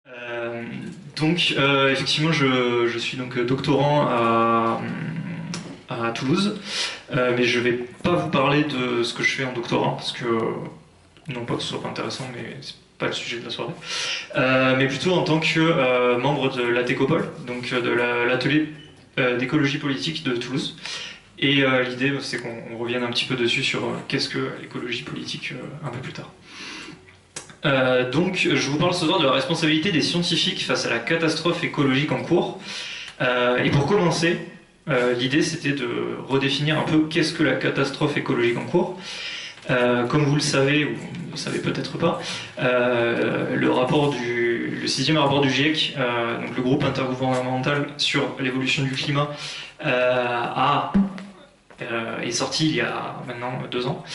Euh, Effectivement, je suis donc doctorant à Toulouse, mais je vais pas vous parler de ce que je fais en doctorat, parce que, non pas que ce soit pas intéressant, mais c'est pas le sujet de la soirée, mais plutôt en tant que membre de l'ATECOPOL, donc de l'atelier d'écologie politique de Toulouse. Et l'idée, c'est qu'on revienne un petit peu dessus sur qu'est-ce que l'écologie politique un peu plus tard. Je vous parle ce soir de la responsabilité des scientifiques face à la catastrophe écologique en cours. Et pour commencer, l'idée c'était de redéfinir un peu qu'est-ce que la catastrophe écologique en cours. Comme vous le savez, ou vous ne le savez peut-être pas, le sixième rapport du GIEC, donc le groupe intergouvernemental sur l'évolution du climat, est sorti il y a maintenant 2 ans.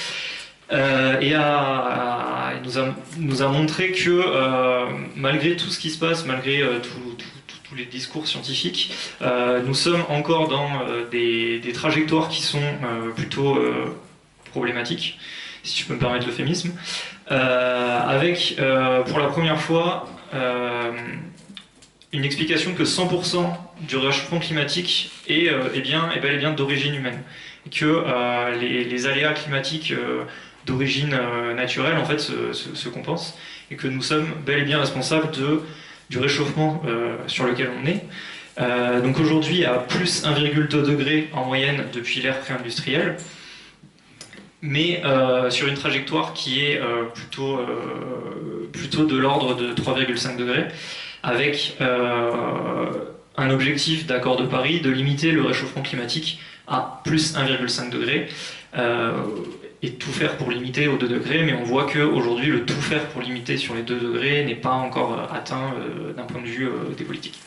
Il nous a montré que malgré tout ce qui se passe, malgré tous les discours scientifiques, nous sommes encore dans des trajectoires qui sont plutôt problématiques, si je peux me permettre l'euphémisme, avec pour la première fois une explication que 100% du réchauffement climatique est bel et bien d'origine humaine, et que les aléas climatiques d'origine naturelle en fait se compensent, et que nous sommes bel et bien responsables du réchauffement sur lequel on est. Donc aujourd'hui à plus 1,2 degré en moyenne depuis l'ère pré-industrielle, mais sur une trajectoire qui est plutôt de l'ordre de 3,5 degrés, avec un objectif d'accord de Paris de limiter le réchauffement climatique à plus 1,5 degré, et tout faire pour limiter aux 2 degrés, mais on voit qu'aujourd'hui le tout faire pour limiter sur les 2 degrés n'est pas encore atteint d'un point de vue des politiques.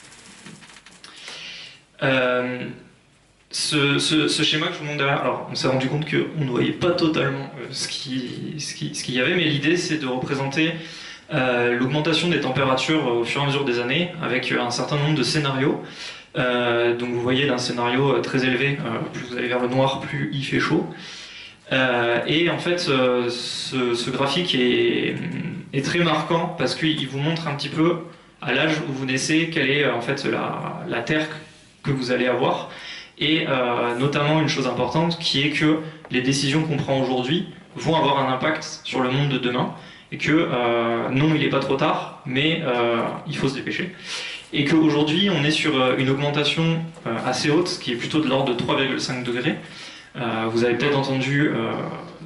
Ce schéma que je vous montre derrière, alors on s'est rendu compte qu'on ne voyait pas totalement ce qu'il y avait, mais l'idée c'est de représenter l'augmentation des températures au fur et à mesure des années, avec un certain nombre de scénarios. Donc vous voyez d'un scénario très élevé, plus vous allez vers le noir, plus il fait chaud. Et en fait, ce graphique est très marquant parce qu'il vous montre un petit peu, à l'âge où vous naissez, quelle est en fait la Terre que vous allez avoir. Et notamment une chose importante qui est que les décisions qu'on prend aujourd'hui vont avoir un impact sur le monde de demain, et que non, il n'est pas trop tard, mais il faut se dépêcher. Et qu'aujourd'hui, on est sur une augmentation assez haute, qui est plutôt de l'ordre de 3,5 degrés. Vous avez peut-être entendu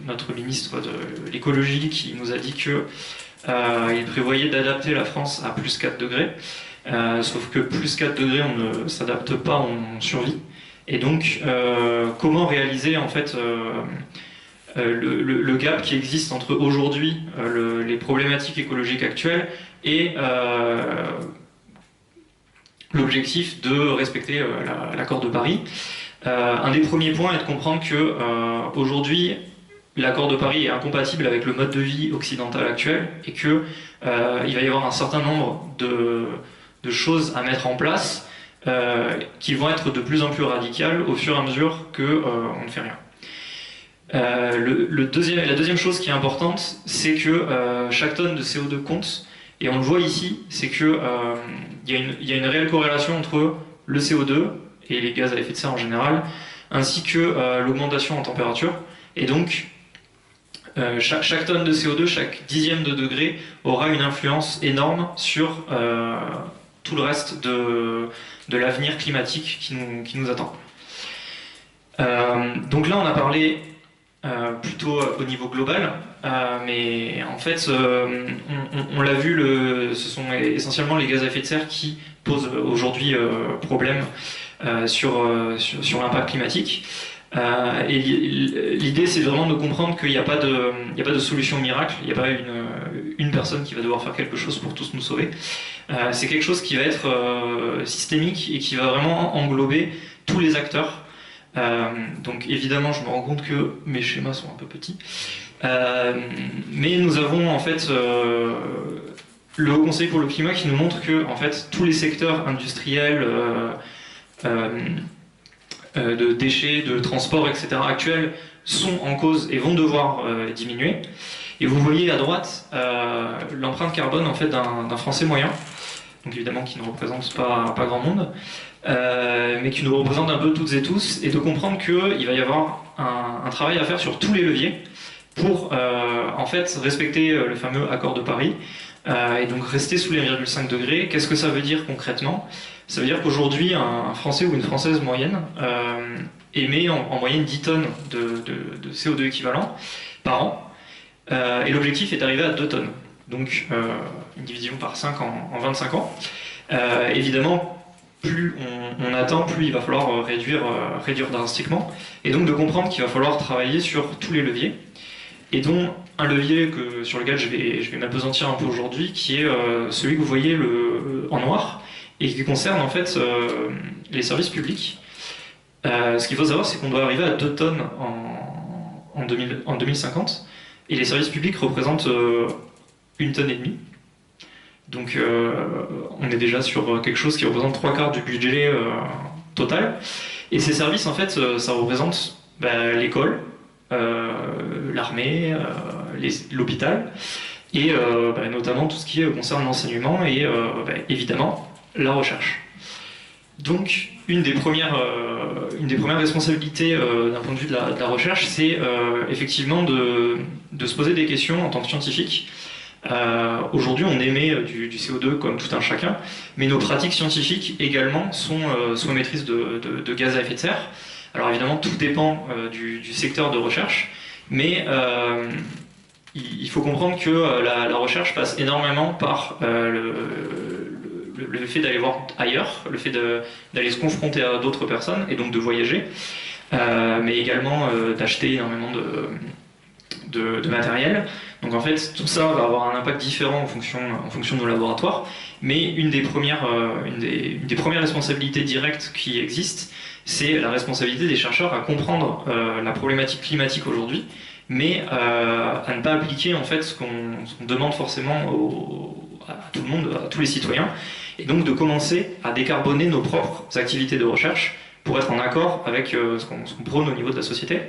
notre ministre de l'écologie qui nous a dit qu'il prévoyait d'adapter la France à plus 4 degrés. Sauf que plus 4 degrés, on ne s'adapte pas, on survit. Et donc, comment réaliser en fait le gap qui existe entre aujourd'hui les problématiques écologiques actuelles et l'objectif de respecter l'accord de Paris. Un des premiers points est de comprendre que aujourd'hui, l'accord de Paris est incompatible avec le mode de vie occidental actuel, et que il va y avoir un certain nombre de choses à mettre en place qui vont être de plus en plus radicales au fur et à mesure qu'on ne fait rien. La deuxième chose qui est importante, c'est que chaque tonne de CO2 compte, et on le voit ici, c'est que il y a une réelle corrélation entre le CO2 et les gaz à effet de serre en général, ainsi que l'augmentation en température. Et donc, chaque tonne de CO2, chaque dixième de degré aura une influence énorme sur tout le reste de l'avenir climatique qui nous attend. Donc là, on a parlé plutôt au niveau global, mais en fait, on l'a vu, ce sont essentiellement les gaz à effet de serre qui posent aujourd'hui problème sur l'impact climatique. Et l'idée, c'est vraiment de comprendre qu'il n'y a pas de solution miracle, il n'y a pas une personne qui va devoir faire quelque chose pour tous nous sauver. C'est quelque chose qui va être systémique et qui va vraiment englober tous les acteurs. Donc évidemment, je me rends compte que mes schémas sont un peu petits. Mais nous avons en fait le Haut Conseil pour le climat qui nous montre que en fait, tous les secteurs industriels, de déchets, de transport, etc. actuels sont en cause et vont devoir diminuer. Et vous voyez à droite l'empreinte carbone en fait d'un Français moyen. donc évidemment qui ne représente pas grand monde, mais qui nous représente un peu toutes et tous, et de comprendre qu'il va y avoir un travail à faire sur tous les leviers pour en fait respecter le fameux accord de Paris, et donc rester sous les 1,5 degrés. Qu'est-ce que ça veut dire concrètement? Ça veut dire qu'aujourd'hui, un Français ou une Française moyenne émet en moyenne 10 tonnes de CO2 équivalent par an, et l'objectif est d'arriver à 2 tonnes. Donc une division par 5 en 25 ans. Évidemment, plus on atteint, plus il va falloir réduire drastiquement, et donc de comprendre qu'il va falloir travailler sur tous les leviers, et dont un levier sur lequel je vais m'apesantir un peu aujourd'hui, qui est celui que vous voyez en noir, et qui concerne en fait les services publics. Ce qu'il faut savoir, c'est qu'on doit arriver à 2 tonnes en 2050, et les services publics représentent 1,5 tonne. Donc on est déjà sur quelque chose qui représente 3/4 du budget total. Et ces services, en fait, ça représente l'école, l'armée, l'hôpital, et notamment tout ce qui concerne l'enseignement et évidemment la recherche. Donc une des premières responsabilités d'un point de vue de la recherche, c'est effectivement de se poser des questions en tant que scientifique. Aujourd'hui, on émet du CO2 comme tout un chacun, mais nos pratiques scientifiques également sont sous maîtrise de gaz à effet de serre. Alors évidemment, tout dépend du secteur de recherche, mais il faut comprendre que la recherche passe énormément par le fait d'aller voir ailleurs, le fait d'aller se confronter à d'autres personnes et donc de voyager, mais également d'acheter énormément de matériel. Donc en fait, tout ça va avoir un impact différent en fonction de nos laboratoires, mais une des premières responsabilités directes qui existent, c'est la responsabilité des chercheurs à comprendre la problématique climatique aujourd'hui, mais à ne pas appliquer en fait ce qu'on demande forcément à tout le monde, à tous les citoyens, et donc de commencer à décarboner nos propres activités de recherche pour être en accord avec ce qu'on prône au niveau de la société.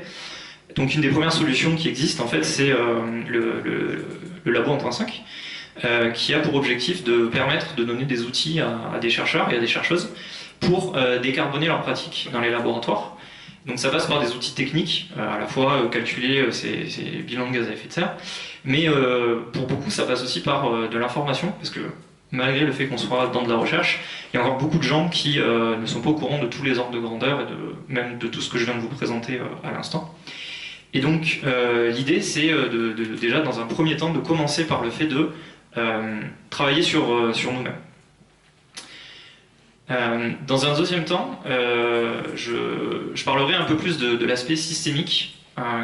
Donc une des premières solutions qui existent, en fait, c'est le labo Intrinsèque, qui a pour objectif de permettre de donner des outils à des chercheurs et à des chercheuses pour décarboner leurs pratiques dans les laboratoires. Donc ça passe par des outils techniques, à la fois calculer ces bilans de gaz à effet de serre, mais pour beaucoup ça passe aussi par de l'information, parce que malgré le fait qu'on soit dans de la recherche, il y a encore beaucoup de gens qui ne sont pas au courant de tous les ordres de grandeur et même de tout ce que je viens de vous présenter à l'instant. Et donc l'idée c'est déjà dans un premier temps de commencer par le fait de travailler sur nous-mêmes. Dans un deuxième temps, je parlerai un peu plus de l'aspect systémique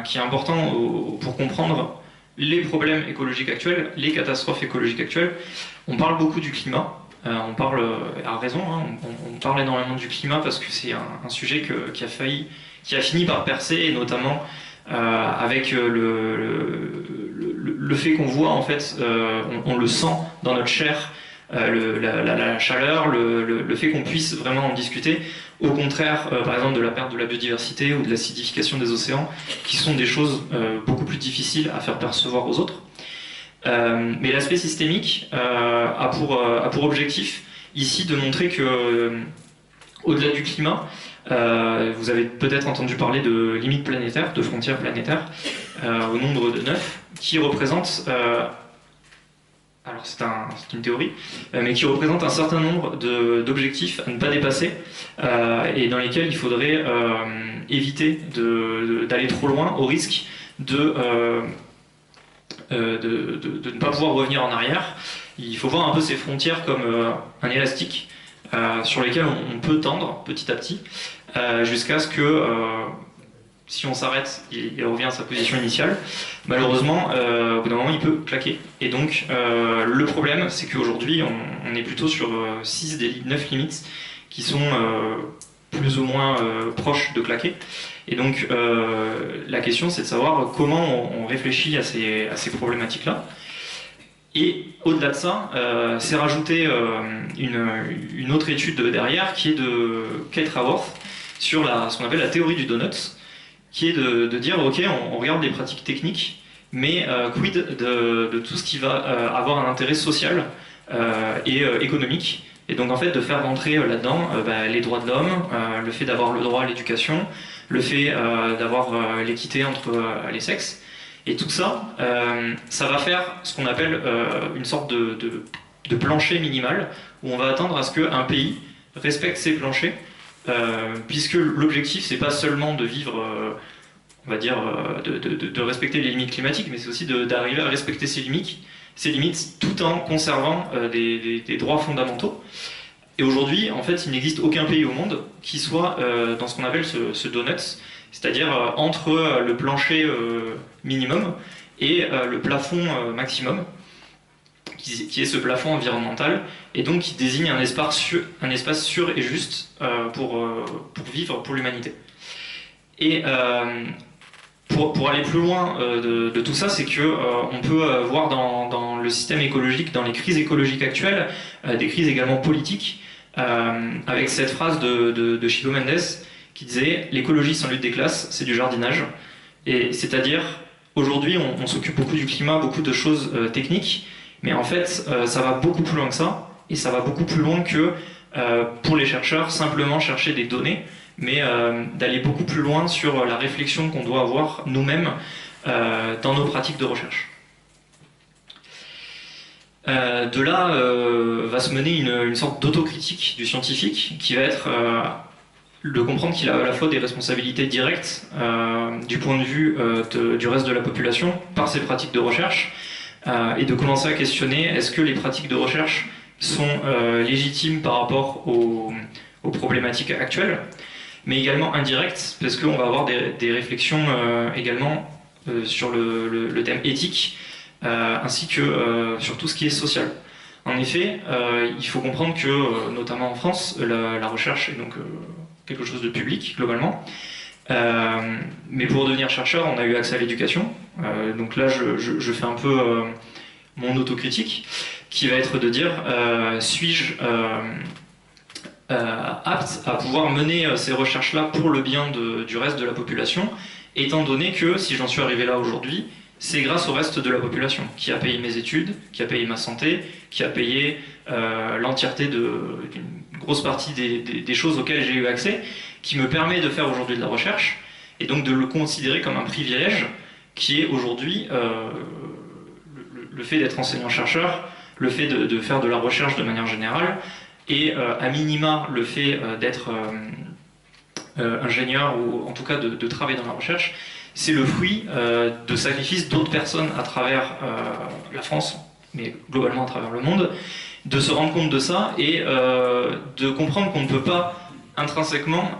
qui est important pour comprendre les problèmes écologiques actuels, les catastrophes écologiques actuelles. On parle beaucoup du climat, on parle à raison, hein, on parle énormément du climat parce que c'est un sujet qui a fini par percer, et notamment avec le fait qu'on voit en fait, on le sent dans notre chair, la chaleur, le fait qu'on puisse vraiment en discuter, au contraire par exemple de la perte de la biodiversité ou de l'acidification des océans, qui sont des choses beaucoup plus difficiles à faire percevoir aux autres. Mais l'aspect systémique a pour objectif ici de montrer que au-delà du climat, vous avez peut-être entendu parler de limites planétaires, de frontières planétaires, au nombre de 9, qui représentent, alors c'est une théorie, mais qui représente un certain nombre d'objectifs à ne pas dépasser, et dans lesquels il faudrait éviter d'aller trop loin, au risque de ne pas pouvoir revenir en arrière. Il faut voir un peu ces frontières comme un élastique sur lesquels on peut tendre petit à petit, jusqu'à ce que si on s'arrête, il revient à sa position initiale. Malheureusement, au bout d'un moment, il peut claquer. Et donc, le problème, c'est qu'aujourd'hui, on est plutôt sur 6 des 9 limites qui sont plus ou moins proches de claquer. Et donc, la question, c'est de savoir comment on réfléchit à ces problématiques-là. Et au-delà de ça, c'est rajouté une autre étude derrière, qui est de Kate Raworth, sur ce qu'on appelle la théorie du donut, qui est de dire, ok, on regarde les pratiques techniques, mais quid de tout ce qui va avoir un intérêt social et économique. Et donc en fait de faire rentrer là-dedans les droits de l'homme, le fait d'avoir le droit à l'éducation, le fait d'avoir l'équité entre les sexes. Et tout ça, ça va faire ce qu'on appelle une sorte de plancher minimal, où on va attendre à ce qu'un pays respecte ses planchers, puisque l'objectif, c'est pas seulement de vivre, on va dire, de respecter les limites climatiques, mais c'est aussi d'arriver à respecter ses limites tout en conservant des droits fondamentaux. Et aujourd'hui, en fait, il n'existe aucun pays au monde qui soit dans ce qu'on appelle ce donut, c'est-à-dire entre le plancher minimum et le plafond maximum, qui est ce plafond environnemental, et donc qui désigne un espace sûr et juste pour vivre pour l'humanité. Et pour aller plus loin de tout ça, c'est que on peut voir dans le système écologique, dans les crises écologiques actuelles, des crises également politiques, avec cette phrase de Chico Mendes qui disait « L'écologie sans lutte des classes, c'est du jardinage ». Et c'est-à-dire, aujourd'hui, on s'occupe beaucoup du climat, beaucoup de choses techniques, mais en fait, ça va beaucoup plus loin que ça, et ça va beaucoup plus loin que, pour les chercheurs, simplement chercher des données, mais d'aller beaucoup plus loin sur la réflexion qu'on doit avoir nous-mêmes dans nos pratiques de recherche. De là va se mener une sorte d'autocritique du scientifique qui va être de comprendre qu'il a à la fois des responsabilités directes du point de vue du reste de la population par ses pratiques de recherche et de commencer à questionner est-ce que les pratiques de recherche sont légitimes par rapport aux problématiques actuelles, mais également indirectes parce qu'on va avoir des réflexions également sur le thème éthique ainsi que sur tout ce qui est social. En effet, il faut comprendre que, notamment en France, la recherche est donc quelque chose de public, globalement. Mais pour devenir chercheur, on a eu accès à l'éducation. Donc là, je fais un peu mon autocritique, qui va être de dire, suis-je apte à pouvoir mener ces recherches-là pour le bien du reste de la population, étant donné que, si j'en suis arrivé là aujourd'hui, c'est grâce au reste de la population qui a payé mes études, qui a payé ma santé, qui a payé l'entièreté d'une grosse partie des choses auxquelles j'ai eu accès, qui me permet de faire aujourd'hui de la recherche, et donc de le considérer comme un privilège qui est aujourd'hui le fait d'être enseignant-chercheur, le fait de faire de la recherche de manière générale, et à minima le fait d'être ingénieur, ou en tout cas de travailler dans la recherche, c'est le fruit de sacrifices d'autres personnes à travers la France, mais globalement à travers le monde, de se rendre compte de ça et de comprendre qu'on ne peut pas intrinsèquement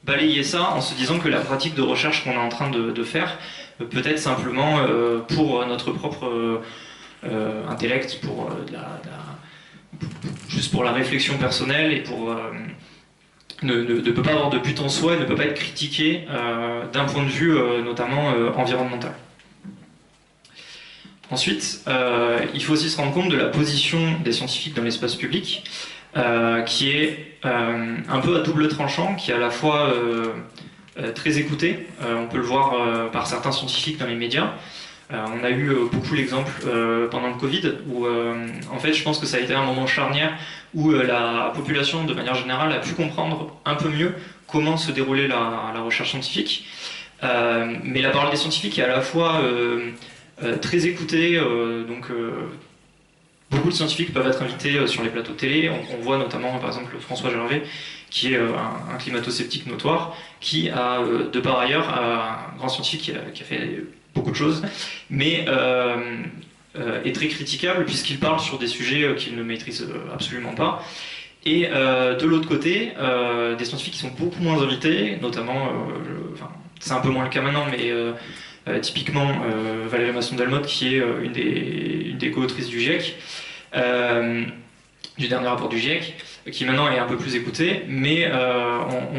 balayer ça en se disant que la pratique de recherche qu'on est en train de faire peut être simplement pour notre propre intellect, juste pour la réflexion personnelle et pour... ne peut pas avoir de but en soi et ne peut pas être critiqué d'un point de vue notamment environnemental. Ensuite, il faut aussi se rendre compte de la position des scientifiques dans l'espace public, qui est un peu à double tranchant, qui est à la fois très écouté, on peut le voir par certains scientifiques dans les médias. On a eu beaucoup l'exemple pendant le Covid, où en fait je pense que ça a été un moment charnière où la population de manière générale a pu comprendre un peu mieux comment se déroulait la recherche scientifique. Mais la parole des scientifiques est à la fois très écoutée, donc beaucoup de scientifiques peuvent être invités sur les plateaux de télé. On voit notamment par exemple François Gervais, qui est un climato-sceptique notoire, qui a de par ailleurs un grand scientifique qui a fait beaucoup de choses, mais est très critiquable puisqu'il parle sur des sujets qu'il ne maîtrise absolument pas. Et de l'autre côté, des scientifiques qui sont beaucoup moins invités, notamment, c'est un peu moins le cas maintenant, mais typiquement Valérie Masson-Delmotte, qui est une des co-autrices du GIEC, du dernier rapport du GIEC, qui maintenant est un peu plus écoutée, mais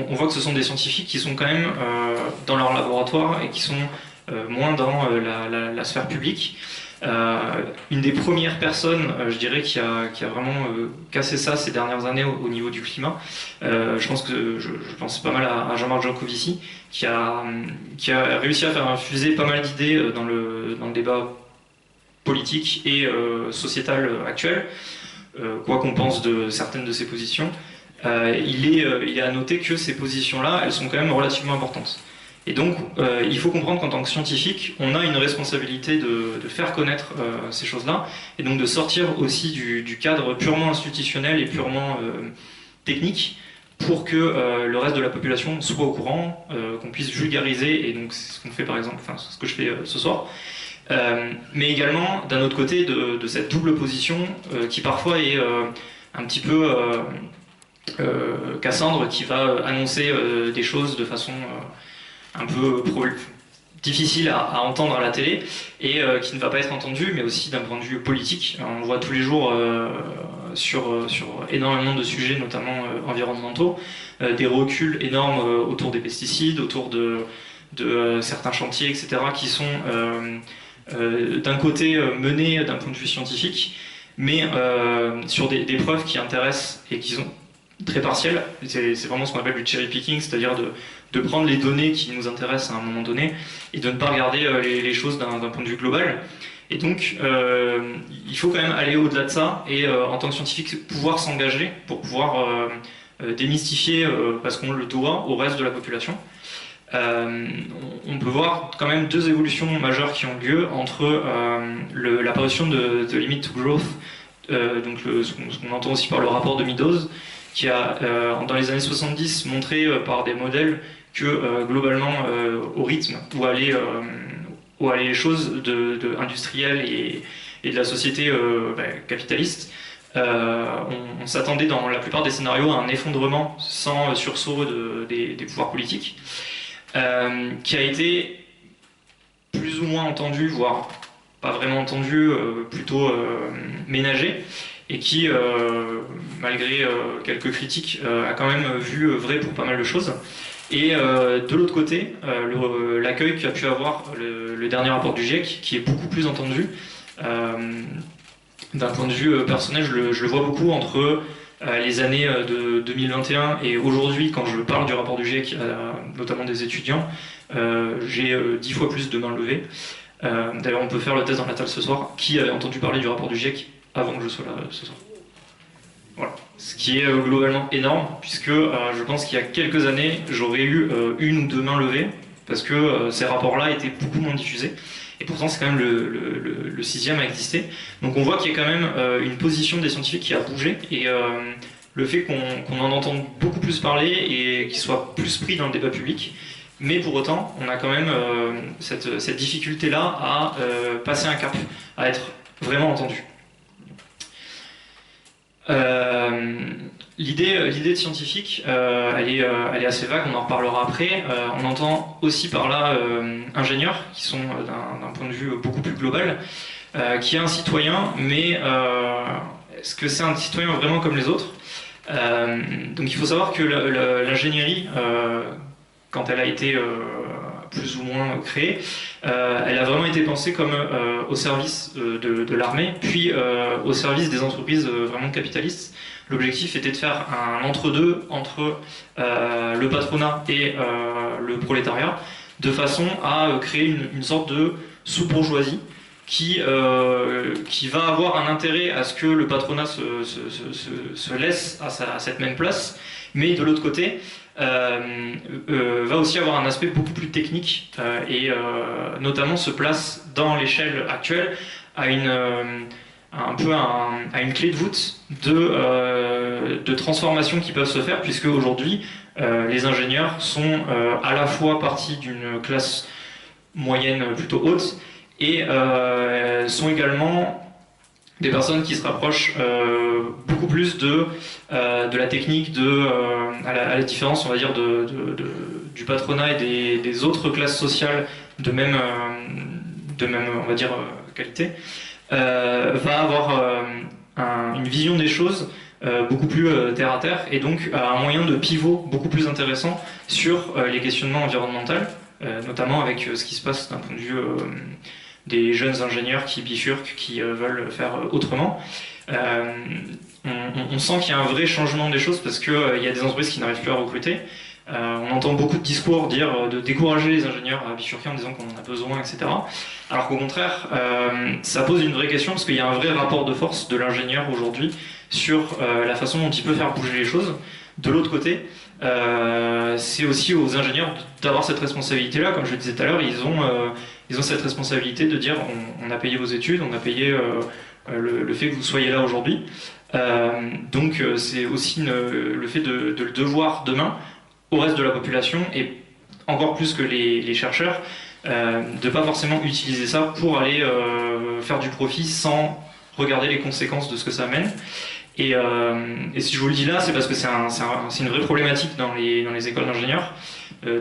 on voit que ce sont des scientifiques qui sont quand même dans leur laboratoire et qui sont moins dans la sphère publique. Une des premières personnes, je dirais, qui a vraiment cassé ça ces dernières années au niveau du climat, je pense pas mal à Jean-Marc Jancovici, qui a réussi à faire infuser pas mal d'idées dans le débat politique et sociétale actuelle, quoi qu'on pense de certaines de ses positions. Il est à noter que ces positions-là, elles sont quand même relativement importantes. Et donc, il faut comprendre qu'en tant que scientifique, on a une responsabilité de faire connaître ces choses-là, et donc de sortir aussi du cadre purement institutionnel et purement technique, pour que le reste de la population soit au courant, qu'on puisse vulgariser, et donc c'est ce qu'on fait par exemple, enfin c'est ce que je fais ce soir. Mais également, d'un autre côté, de cette double position qui parfois est un petit peu Cassandre, qui va annoncer des choses de façon un peu difficile à entendre à la télé et qui ne va pas être entendue, mais aussi d'un point de vue politique. On voit tous les jours sur énormément de sujets, notamment environnementaux, des reculs énormes autour des pesticides, autour de certains chantiers, etc., qui sont d'un côté menés d'un point de vue scientifique, mais sur des preuves qui intéressent et qui sont très partielles. C'est vraiment ce qu'on appelle du cherry picking, c'est-à-dire de prendre les données qui nous intéressent à un moment donné et de ne pas regarder les choses d'un point de vue global. Et donc, il faut quand même aller au-delà de ça et en tant que scientifique, pouvoir s'engager pour pouvoir démystifier, parce qu'on le doit, au reste de la population. On peut voir quand même deux évolutions majeures qui ont lieu entre l'apparition de Limit to Growth, donc ce qu'on entend aussi par le rapport de Meadows, qui a, dans les années 70, montré par des modèles que globalement, au rythme où allaient les choses industrielles et de la société capitaliste, on s'attendait dans la plupart des scénarios à un effondrement sans sursaut des pouvoirs politiques, qui a été plus ou moins entendu, voire pas vraiment entendu, plutôt ménagé, et qui, malgré quelques critiques, a quand même vu vrai pour pas mal de choses. Et de l'autre côté, l'accueil qu'a pu avoir le dernier rapport du GIEC, qui est beaucoup plus entendu. D'un point de vue personnel, je le vois beaucoup entre les années de 2021 et aujourd'hui, quand je parle du rapport du GIEC, notamment des étudiants, j'ai 10 fois plus de mains levées. D'ailleurs, on peut faire le test dans la table ce soir. Qui avait entendu parler du rapport du GIEC avant que je sois là ce soir? Voilà. Ce qui est globalement énorme, puisque je pense qu'il y a quelques années, j'aurais eu une ou deux mains levées, parce que ces rapports-là étaient beaucoup moins diffusés. Et pourtant, c'est quand même le sixième à exister. Donc on voit qu'il y a quand même une position des scientifiques qui a bougé, et le fait qu'on en entende beaucoup plus parler et qu'il soit plus pris dans le débat public. Mais pour autant, on a quand même cette difficulté-là à passer un cap, à être vraiment entendu. L'idée de scientifique, elle est assez vague, on en reparlera après. On entend aussi par là ingénieurs, qui sont d'un point de vue beaucoup plus global, qui est un citoyen, mais est-ce que c'est un citoyen vraiment comme les autres? Donc il faut savoir que l'ingénierie, quand elle a été plus ou moins créée, elle a vraiment été pensée comme au service de l'armée, puis au service des entreprises vraiment capitalistes. L'objectif était de faire un entre-deux entre le patronat et le prolétariat, de façon à créer une sorte de sous-bourgeoisie qui va avoir un intérêt à ce que le patronat se laisse à cette même place, mais de l'autre côté, va aussi avoir un aspect beaucoup plus technique et notamment se place dans l'échelle actuelle à un peu à une clé de voûte de transformations qui peuvent se faire, puisque aujourd'hui les ingénieurs sont à la fois partie d'une classe moyenne plutôt haute et sont également des personnes qui se rapprochent beaucoup plus de la technique, à la différence, on va dire, du patronat et des autres classes sociales de même on va dire, qualité, va avoir une vision des choses beaucoup plus terre à terre, et donc un moyen de pivot beaucoup plus intéressant sur les questionnements environnementaux, notamment avec ce qui se passe d'un point de vue des jeunes ingénieurs qui bifurquent, qui veulent faire autrement. On sent qu'il y a un vrai changement des choses, parce qu'il y a des entreprises qui n'arrivent plus à recruter, On entend beaucoup de discours dire de décourager les ingénieurs à bifurquer en disant qu'on en a besoin, etc. Alors qu'au contraire, ça pose une vraie question parce qu'il y a un vrai rapport de force de l'ingénieur aujourd'hui sur la façon dont il peut faire bouger les choses. De l'autre côté, c'est aussi aux ingénieurs d'avoir cette responsabilité-là. Comme je le disais tout à l'heure, ils ont cette responsabilité de dire on a payé vos études, on a payé le fait que vous soyez là aujourd'hui. Donc c'est aussi le fait de le devoir demain au reste de la population et encore plus que les chercheurs de pas forcément utiliser ça pour aller faire du profit sans regarder les conséquences de ce que ça amène. Et si je vous le dis là, c'est parce que c'est une vraie problématique dans les écoles d'ingénieurs.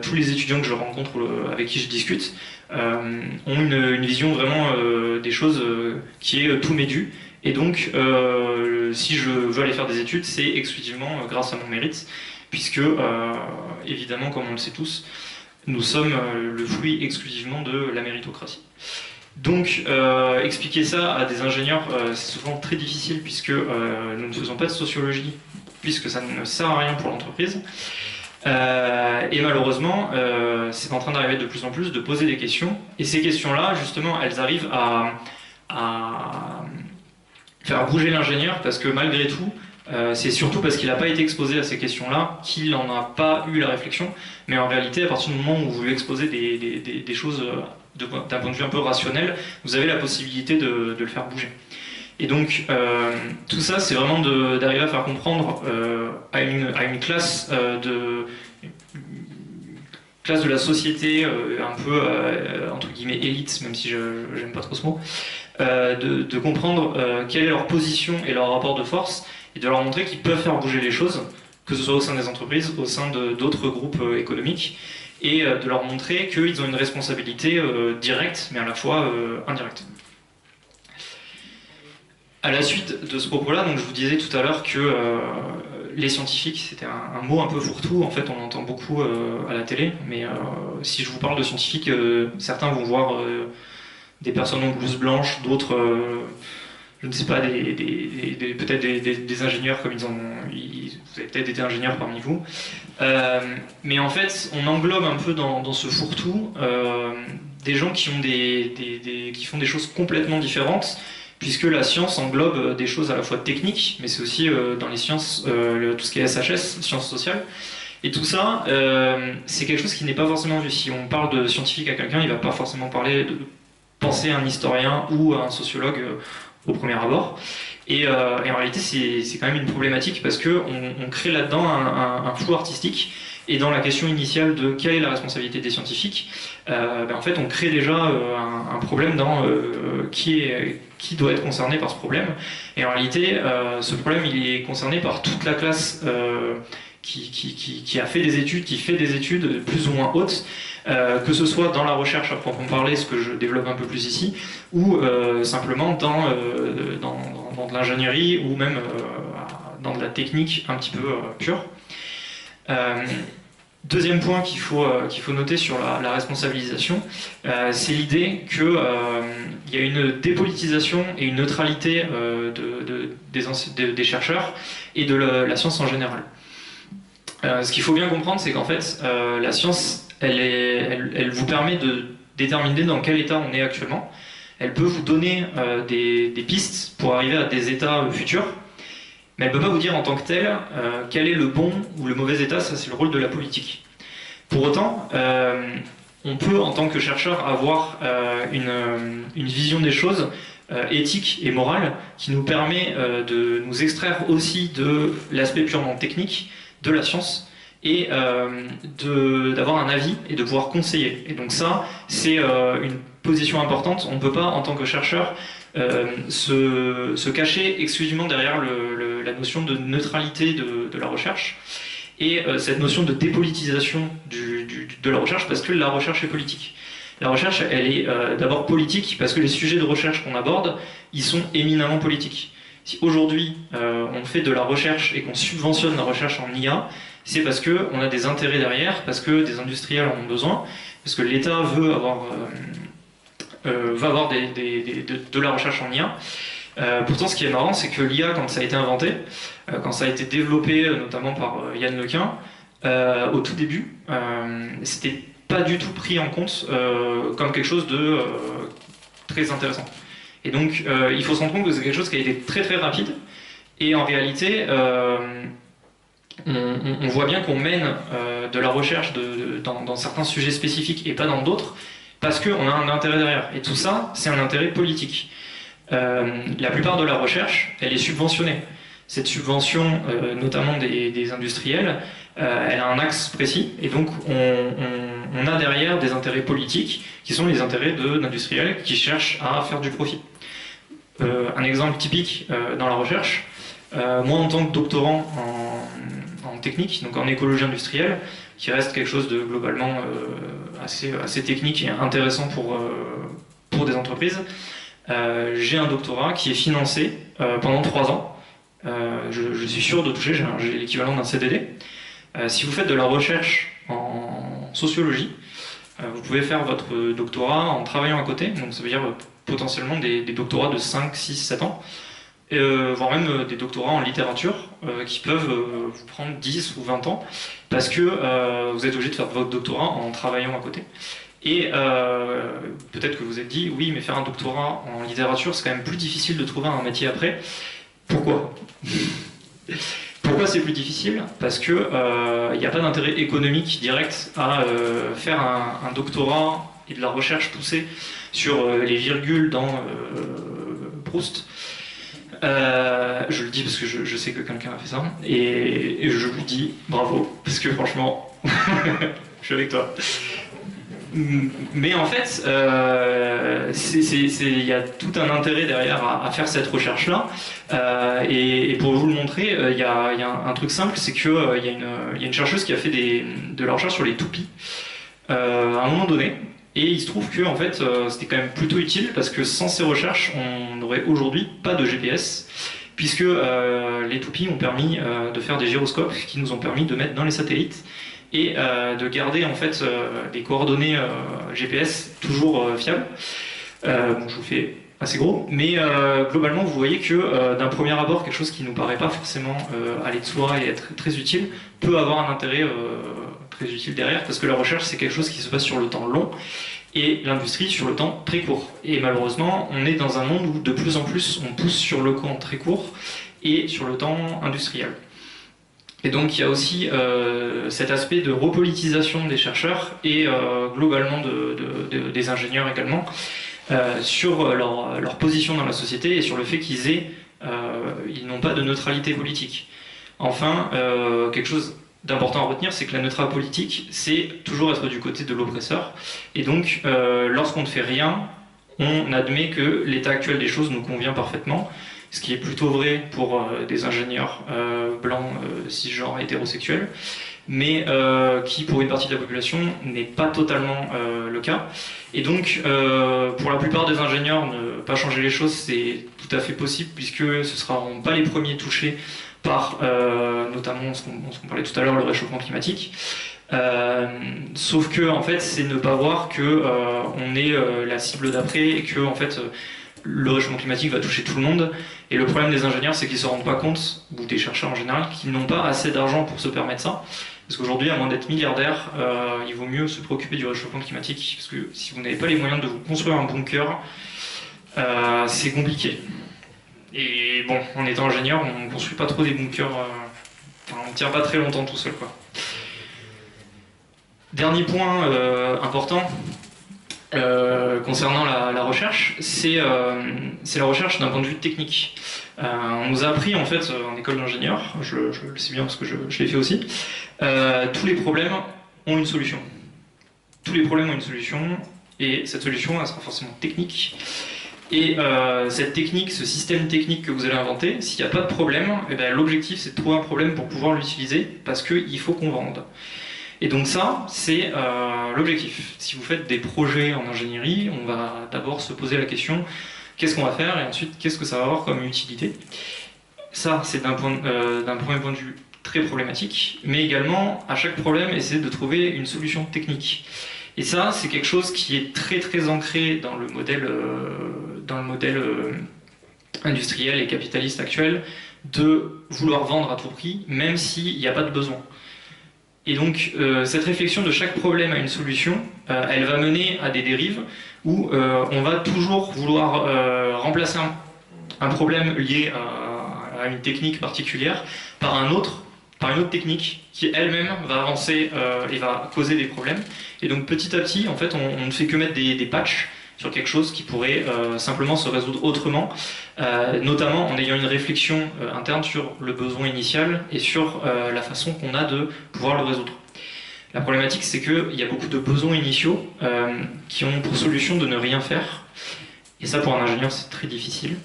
Tous les étudiants que je rencontre avec qui je discute ont une vision vraiment des choses qui est tout m'est dû. Et donc, si je veux aller faire des études, c'est exclusivement grâce à mon mérite, puisque, évidemment, comme on le sait tous, nous sommes le fruit exclusivement de la méritocratie. Donc, expliquer ça à des ingénieurs, c'est souvent très difficile, puisque nous ne faisons pas de sociologie, puisque ça ne sert à rien pour l'entreprise. Et malheureusement, c'est en train d'arriver de plus en plus de poser des questions. Et ces questions-là, justement, elles arrivent à faire bouger l'ingénieur parce que malgré tout, c'est surtout parce qu'il n'a pas été exposé à ces questions-là qu'il n'en a pas eu la réflexion. Mais en réalité, à partir du moment où vous lui exposez des choses d'un point de vue un peu rationnel, vous avez la possibilité de le faire bouger. Et donc, tout ça, c'est vraiment d'arriver à faire comprendre à une classe classe de la société un peu entre guillemets élite, même si j'aime pas trop ce mot, de comprendre quelle est leur position et leur rapport de force et de leur montrer qu'ils peuvent faire bouger les choses, que ce soit au sein des entreprises, au sein d'autres groupes économiques, et de leur montrer qu'ils ont une responsabilité directe mais à la fois indirecte. À la suite de ce propos-là, donc je vous disais tout à l'heure que les scientifiques, c'était un mot un peu fourre-tout. En fait, on l'entend beaucoup à la télé, mais si je vous parle de scientifiques, certains vont voir des personnes en blouse blanche, d'autres, je ne sais pas, peut-être des ingénieurs, comme vous avez peut-être été ingénieurs parmi vous. Mais en fait, on englobe un peu dans ce fourre-tout des gens qui font des choses complètement différentes, puisque la science englobe des choses à la fois techniques, mais c'est aussi dans les sciences, tout ce qui est SHS, sciences sociales. Et tout ça, c'est quelque chose qui n'est pas forcément vu. Si on parle de scientifique à quelqu'un, il ne va pas forcément penser à un historien ou à un sociologue au premier abord. Et en réalité, c'est quand même une problématique parce qu'on crée là-dedans un flou artistique. Et dans la question initiale de quelle est la responsabilité des scientifiques, en fait, on crée déjà un problème dans qui doit être concerné par ce problème. Et en réalité, ce problème, il est concerné par toute la classe qui a fait des études, qui fait des études plus ou moins hautes, que ce soit dans la recherche à proprement parler, ce que je développe un peu plus ici, ou simplement dans de l'ingénierie, ou même dans de la technique un petit peu pure. Deuxième point qu'il faut noter sur la responsabilisation, c'est l'idée qu'il y a une dépolitisation et une neutralité des chercheurs et de la science en général. Ce qu'il faut bien comprendre, c'est qu'en fait, la science, elle vous permet de déterminer dans quel état on est actuellement. Elle peut vous donner des pistes pour arriver à des états futurs, mais elle ne peut pas vous dire en tant que tel quel est le bon ou le mauvais état. Ça, c'est le rôle de la politique. Pour autant, on peut, en tant que chercheur, avoir une vision des choses éthique et morale qui nous permet de nous extraire aussi de l'aspect purement technique de la science et d'avoir un avis et de pouvoir conseiller. Et donc ça, c'est une position importante. On ne peut pas, en tant que chercheur, se cacher exclusivement derrière la notion de neutralité de la recherche et cette notion de dépolitisation de la recherche, parce que la recherche est politique. La recherche, elle est d'abord politique parce que les sujets de recherche qu'on aborde, ils sont éminemment politiques. Si aujourd'hui on fait de la recherche et qu'on subventionne la recherche en IA, c'est parce qu'on a des intérêts derrière, parce que des industriels en ont besoin, parce que l'État veut avoir de la recherche en IA. Pourtant, ce qui est marrant, c'est que l'IA, quand ça a été inventé, quand ça a été développé, notamment par Yann Lequin, au tout début, c'était pas du tout pris en compte comme quelque chose de très intéressant. Et donc, il faut se rendre compte que c'est quelque chose qui a été très très rapide. Et en réalité, on voit bien qu'on mène de la recherche dans certains sujets spécifiques et pas dans d'autres, parce qu'on a un intérêt derrière. Et tout ça, c'est un intérêt politique. La plupart de la recherche, elle est subventionnée. Cette subvention, notamment des industriels, elle a un axe précis, et donc on a derrière des intérêts politiques qui sont les intérêts d'industriels qui cherchent à faire du profit. Un exemple typique dans la recherche, moi en tant que doctorant en technique, donc en écologie industrielle, qui reste quelque chose de globalement assez technique et intéressant pour des entreprises, j'ai un doctorat qui est financé pendant 3 ans. Je suis sûr de toucher, j'ai l'équivalent d'un CDD. Si vous faites de la recherche en sociologie, vous pouvez faire votre doctorat en travaillant à côté, donc ça veut dire potentiellement des doctorats de 5, 6, 7 ans, voire même des doctorats en littérature qui peuvent vous prendre 10 ou 20 ans, parce que vous êtes obligé de faire votre doctorat en travaillant à côté. Et peut-être que vous vous êtes dit, oui, mais faire un doctorat en littérature, c'est quand même plus difficile de trouver un métier après. Pourquoi ? Pourquoi c'est plus difficile ? Parce qu'il n'y a pas d'intérêt économique direct à faire un doctorat et de la recherche poussée sur les virgules dans Proust. Je le dis parce que je sais que quelqu'un a fait ça, et je lui dis bravo, parce que franchement, je suis avec toi. Mais en fait, il y a tout un intérêt derrière à faire cette recherche-là. Et pour vous le montrer, il y a un truc simple, c'est qu'il y a une chercheuse qui a fait de la recherche sur les toupies à un moment donné. Et il se trouve que en fait, c'était quand même plutôt utile parce que sans ces recherches, on n'aurait aujourd'hui pas de GPS, puisque les toupies ont permis de faire des gyroscopes qui nous ont permis de mettre dans les satellites et de garder en fait des coordonnées GPS toujours fiables. Bon, je vous fais assez gros, mais globalement vous voyez que d'un premier abord, quelque chose qui nous paraît pas forcément aller de soi et être très utile peut avoir un intérêt très utile derrière, parce que la recherche c'est quelque chose qui se passe sur le temps long et l'industrie sur le temps très court. Et malheureusement, on est dans un monde où de plus en plus on pousse sur le temps très court et sur le temps industriel. Et donc il y a aussi cet aspect de repolitisation des chercheurs et globalement des ingénieurs également sur leur position dans la société et sur le fait ils n'ont pas de neutralité politique. Enfin, quelque chose d'important à retenir, c'est que la neutralité politique, c'est toujours être du côté de l'oppresseur. Et donc, lorsqu'on ne fait rien, on admet que l'état actuel des choses nous convient parfaitement, ce qui est plutôt vrai pour des ingénieurs blancs, cisgenres, hétérosexuels, mais qui, pour une partie de la population, n'est pas totalement le cas. Et donc, pour la plupart des ingénieurs, ne pas changer les choses, c'est tout à fait possible, puisque ce ne seront pas les premiers touchés par notamment ce qu'on parlait tout à l'heure, le réchauffement climatique. Sauf que en fait, c'est ne pas voir que on est la cible d'après et que en fait, le réchauffement climatique va toucher tout le monde. Et le problème des ingénieurs, c'est qu'ils ne se rendent pas compte, ou des chercheurs en général, qu'ils n'ont pas assez d'argent pour se permettre ça. Parce qu'aujourd'hui, à moins d'être milliardaire, il vaut mieux se préoccuper du réchauffement climatique, parce que si vous n'avez pas les moyens de vous construire un bunker, c'est compliqué. Et bon, en étant ingénieur, on ne construit pas trop des bunkers, on ne tient pas très longtemps tout seul, quoi. Dernier point important concernant la recherche, c'est la recherche d'un point de vue technique. On nous a appris en fait en école d'ingénieur, je le sais bien parce que je l'ai fait aussi, tous les problèmes ont une solution. Tous les problèmes ont une solution, et cette solution, elle sera forcément technique. Et cette technique, ce système technique que vous allez inventer, s'il n'y a pas de problème, eh bien, l'objectif c'est de trouver un problème pour pouvoir l'utiliser, parce qu'il faut qu'on vende. Et donc ça, c'est l'objectif. Si vous faites des projets en ingénierie, on va d'abord se poser la question, qu'est-ce qu'on va faire, et ensuite, qu'est-ce que ça va avoir comme utilité. Ça, c'est d'un premier point de vue très problématique, mais également, à chaque problème, essayer de trouver une solution technique. Et ça, c'est quelque chose qui est très très ancré dans le modèle industriel et capitaliste actuel, de vouloir vendre à tout prix, même s'il n'y a pas de besoin. Et donc cette réflexion de chaque problème à une solution, elle va mener à des dérives où on va toujours vouloir remplacer un problème lié à une technique particulière par une autre technique qui elle-même va avancer et va causer des problèmes. Et donc petit à petit, en fait, on ne fait que mettre des patchs sur quelque chose qui pourrait simplement se résoudre autrement, notamment en ayant une réflexion interne sur le besoin initial et sur la façon qu'on a de pouvoir le résoudre. La problématique, c'est qu'il y a beaucoup de besoins initiaux qui ont pour solution de ne rien faire. Et ça, pour un ingénieur, c'est très difficile,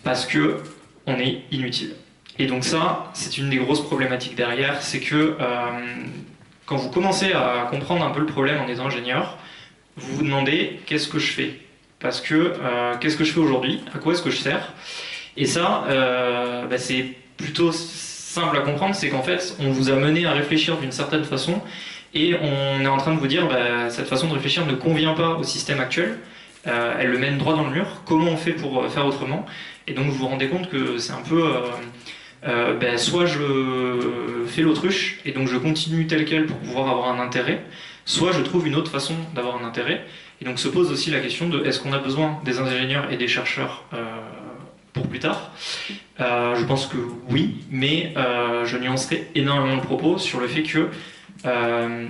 parce que on est inutile. Et donc ça, c'est une des grosses problématiques derrière, c'est que quand vous commencez à comprendre un peu le problème en étant ingénieur, vous vous demandez qu'est-ce que je fais? Parce que qu'est-ce que je fais aujourd'hui? À quoi est-ce que je sers? Et ça, c'est plutôt simple à comprendre, c'est qu'en fait, on vous a mené à réfléchir d'une certaine façon et on est en train de vous dire cette façon de réfléchir ne convient pas au système actuel, elle le mène droit dans le mur, comment on fait pour faire autrement? Et donc vous vous rendez compte que c'est un peu... soit je fais l'autruche et donc je continue tel quel pour pouvoir avoir un intérêt, soit je trouve une autre façon d'avoir un intérêt. Et donc se pose aussi la question de est-ce qu'on a besoin des ingénieurs et des chercheurs pour plus tard? Je pense que oui, mais je nuancerai énormément le propos sur le fait que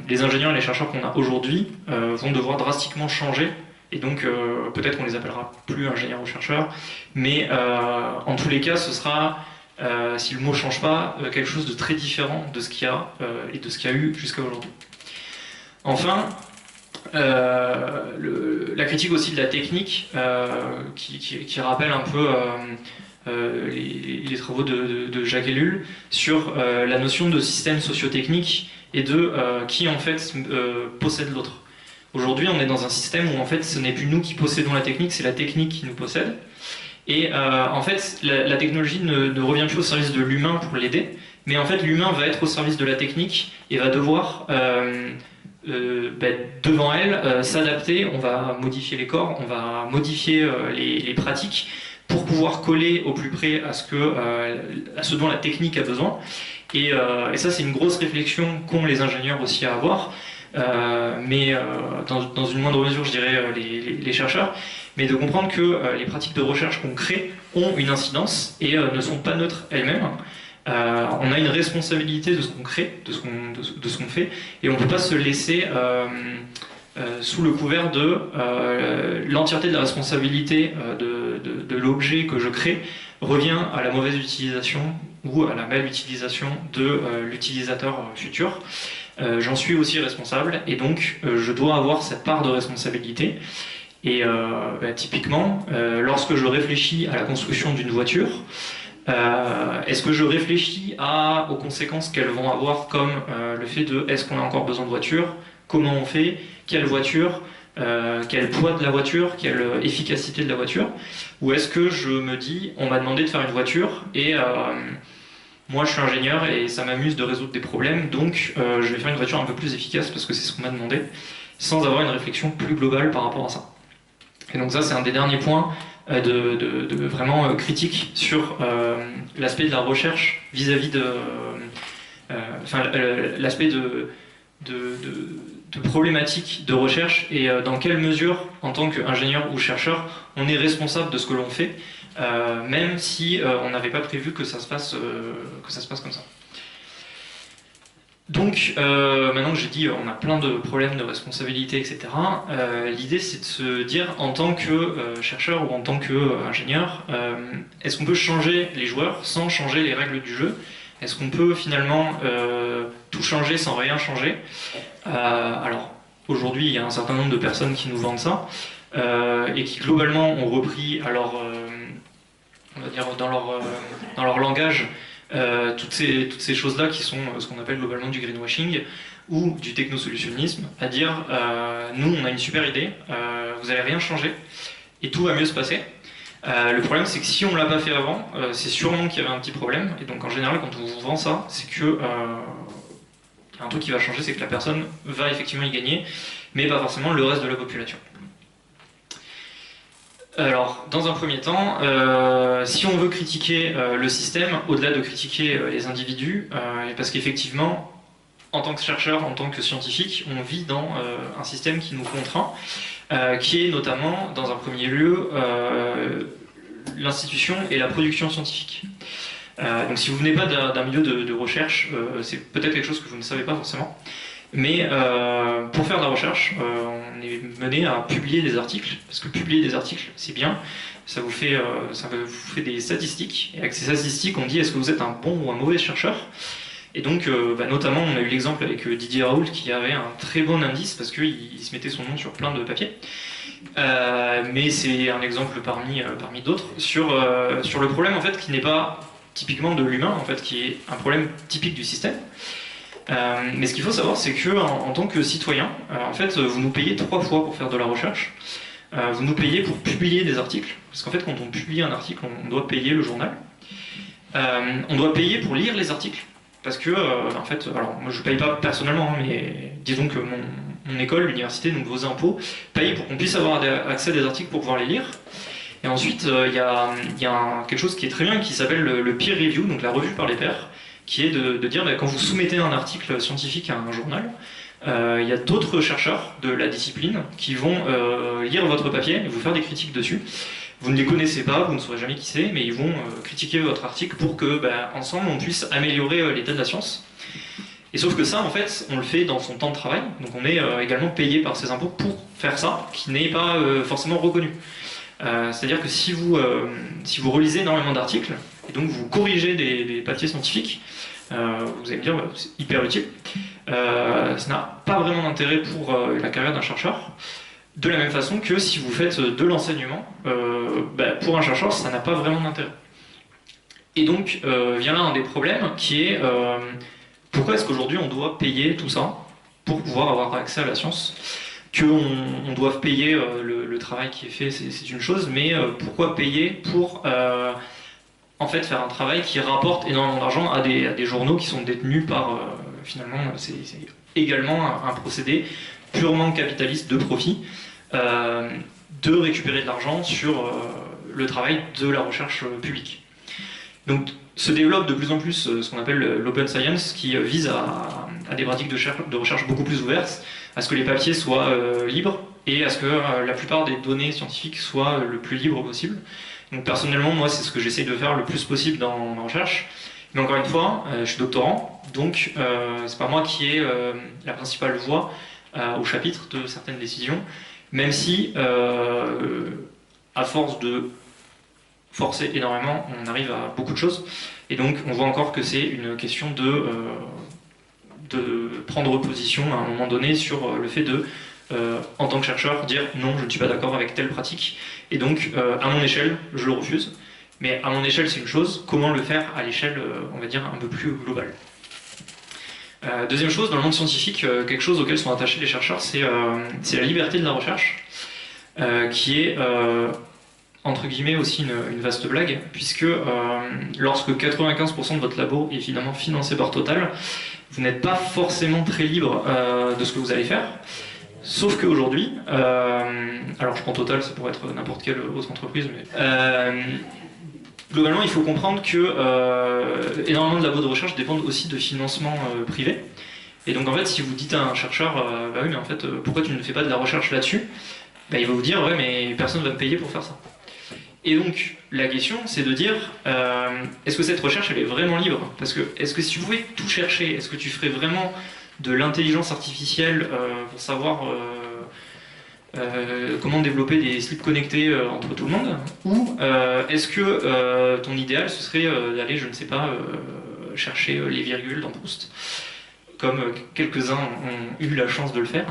les ingénieurs et les chercheurs qu'on a aujourd'hui vont devoir drastiquement changer. Et donc peut-être qu'on les appellera plus ingénieurs ou chercheurs, mais en tous les cas ce sera... si le mot ne change pas, quelque chose de très différent de ce qu'il y a et de ce qu'il y a eu jusqu'à aujourd'hui. Enfin, la critique aussi de la technique, qui rappelle un peu les travaux de Jacques Ellul sur la notion de système socio-technique et de qui en fait possède l'autre. Aujourd'hui, on est dans un système où en fait ce n'est plus nous qui possédons la technique, c'est la technique qui nous possède. Et en fait, la technologie ne revient plus au service de l'humain pour l'aider, mais en fait, l'humain va être au service de la technique et va devoir, devant elle, s'adapter. On va modifier les corps, on va modifier les pratiques pour pouvoir coller au plus près à ce dont la technique a besoin. Et ça, c'est une grosse réflexion qu'ont les ingénieurs aussi à avoir, mais dans une moindre mesure, je dirais, les chercheurs. Mais de comprendre que les pratiques de recherche qu'on crée ont une incidence et ne sont pas neutres elles-mêmes. On a une responsabilité de ce qu'on crée, de ce qu'on fait, et on ne peut pas se laisser sous le couvert de l'entièreté de la responsabilité de l'objet que je crée revient à la mauvaise utilisation ou à la mal utilisation de l'utilisateur futur. J'en suis aussi responsable et donc je dois avoir cette part de responsabilité. Et typiquement, lorsque je réfléchis à la construction d'une voiture, est-ce que je réfléchis aux conséquences qu'elles vont avoir, comme le fait de est-ce qu'on a encore besoin de voiture, comment on fait, quelle voiture, quel poids de la voiture, quelle efficacité de la voiture, ou est-ce que je me dis on m'a demandé de faire une voiture et moi je suis ingénieur et ça m'amuse de résoudre des problèmes, donc je vais faire une voiture un peu plus efficace parce que c'est ce qu'on m'a demandé, sans avoir une réflexion plus globale par rapport à ça. Et donc ça, c'est un des derniers points de vraiment critique sur l'aspect de la recherche vis-à-vis de... l'aspect de problématiques de recherche et dans quelle mesure, en tant qu'ingénieur ou chercheur, on est responsable de ce que l'on fait, même si on n'avait pas prévu que ça se passe comme ça. Donc, maintenant que j'ai dit on a plein de problèmes de responsabilité, etc., l'idée c'est de se dire en tant que chercheur ou en tant qu'ingénieur, est-ce qu'on peut changer les joueurs sans changer les règles du jeu? Est-ce qu'on peut finalement tout changer sans rien changer? Alors, aujourd'hui, il y a un certain nombre de personnes qui nous vendent ça, et qui globalement ont repris, alors, on va dire dans leur langage, toutes ces choses-là qui sont ce qu'on appelle globalement du greenwashing ou du technosolutionnisme, à dire nous on a une super idée, vous n'allez rien changer et tout va mieux se passer. Le problème c'est que si on ne l'a pas fait avant, c'est sûrement qu'il y avait un petit problème, et donc en général quand on vous vend ça, c'est que un truc qui va changer, c'est que la personne va effectivement y gagner, mais pas forcément le reste de la population. Alors, dans un premier temps, si on veut critiquer le système, au-delà de critiquer les individus, parce qu'effectivement, en tant que chercheur, en tant que scientifique, on vit dans un système qui nous contraint, qui est notamment, dans un premier lieu, l'institution et la production scientifique. Donc si vous venez pas d'un milieu de recherche, c'est peut-être quelque chose que vous ne savez pas forcément, mais pour faire de la recherche, on est mené à publier des articles, parce que publier des articles, c'est bien, ça vous fait des statistiques, et avec ces statistiques, on dit est-ce que vous êtes un bon ou un mauvais chercheur. Et donc, notamment, on a eu l'exemple avec Didier Raoult qui avait un très bon indice parce qu'il se mettait son nom sur plein de papiers. Mais c'est un exemple parmi d'autres sur le problème en fait qui n'est pas typiquement de l'humain, en fait, qui est un problème typique du système. Mais ce qu'il faut savoir, c'est que en tant que citoyen, en fait, vous nous payez 3 fois pour faire de la recherche. Vous nous payez pour publier des articles, parce qu'en fait, quand on publie un article, on doit payer le journal. On doit payer pour lire les articles. Parce que, en fait, alors moi je ne paye pas personnellement, hein, mais disons que mon école, l'université, donc vos impôts, payent pour qu'on puisse avoir accès à des articles pour pouvoir les lire. Et ensuite, il y a quelque chose qui est très bien qui s'appelle le peer review, donc la revue par les pairs, qui est de dire quand vous soumettez un article scientifique à un journal, il y a d'autres chercheurs de la discipline qui vont lire votre papier et vous faire des critiques dessus. Vous ne les connaissez pas, vous ne saurez jamais qui c'est, mais ils vont critiquer votre article pour que, ensemble, on puisse améliorer l'état de la science. Et sauf que ça, en fait, on le fait dans son temps de travail, donc on est également payé par ses impôts pour faire ça, qui n'est pas forcément reconnu. C'est-à-dire que si vous relisez énormément d'articles, et donc vous corrigez des papiers scientifiques, vous allez me dire, c'est hyper utile. Ça n'a pas vraiment d'intérêt pour la carrière d'un chercheur. De la même façon que si vous faites de l'enseignement, pour un chercheur, ça n'a pas vraiment d'intérêt. Et donc, vient là un des problèmes qui est pourquoi est-ce qu'aujourd'hui on doit payer tout ça pour pouvoir avoir accès à la science? Qu'on doive payer le travail qui est fait, c'est une chose, mais pourquoi payer pour en fait faire un travail qui rapporte énormément d'argent à des journaux qui sont détenus par, finalement, c'est également un procédé purement capitaliste de profit, de récupérer de l'argent sur le travail de la recherche publique. Donc se développe de plus en plus ce qu'on appelle l'open science, qui vise à des pratiques de recherche beaucoup plus ouvertes, à ce que les papiers soient libres et à ce que la plupart des données scientifiques soient le plus libres possible. Donc personnellement, moi, c'est ce que j'essaye de faire le plus possible dans ma recherche. Mais encore une fois, je suis doctorant, donc c'est pas moi qui ai la principale voix au chapitre de certaines décisions, même si, à force de forcer énormément, on arrive à beaucoup de choses. Et donc, on voit encore que c'est une question de prendre position à un moment donné sur le fait de, en tant que chercheur, dire non, je ne suis pas d'accord avec telle pratique. Et donc, à mon échelle, je le refuse. Mais à mon échelle, c'est une chose. Comment le faire à l'échelle, on va dire, un peu plus globale? Deuxième chose, dans le monde scientifique, quelque chose auquel sont attachés les chercheurs, c'est la liberté de la recherche, qui est, entre guillemets, aussi une vaste blague, puisque lorsque 95% de votre labo est finalement financé par Total, vous n'êtes pas forcément très libre de ce que vous allez faire. Sauf qu'aujourd'hui, alors je prends Total, ça pourrait être n'importe quelle autre entreprise, mais globalement, il faut comprendre que énormément de labos de recherche dépendent aussi de financements privés. Et donc en fait, si vous dites à un chercheur, bah oui, mais en fait, pourquoi tu ne fais pas de la recherche là-dessus, bah, il va vous dire, ouais, mais personne ne va me payer pour faire ça. Et donc, la question, c'est de dire, est-ce que cette recherche, elle est vraiment libre? Parce que, est-ce que si tu pouvais tout chercher, est-ce que tu ferais vraiment de l'intelligence artificielle pour savoir comment développer des slips connectés entre tout le monde? Ou est-ce que ton idéal, ce serait d'aller, je ne sais pas, chercher les virgules dans Proust, comme quelques-uns ont eu la chance de le faire?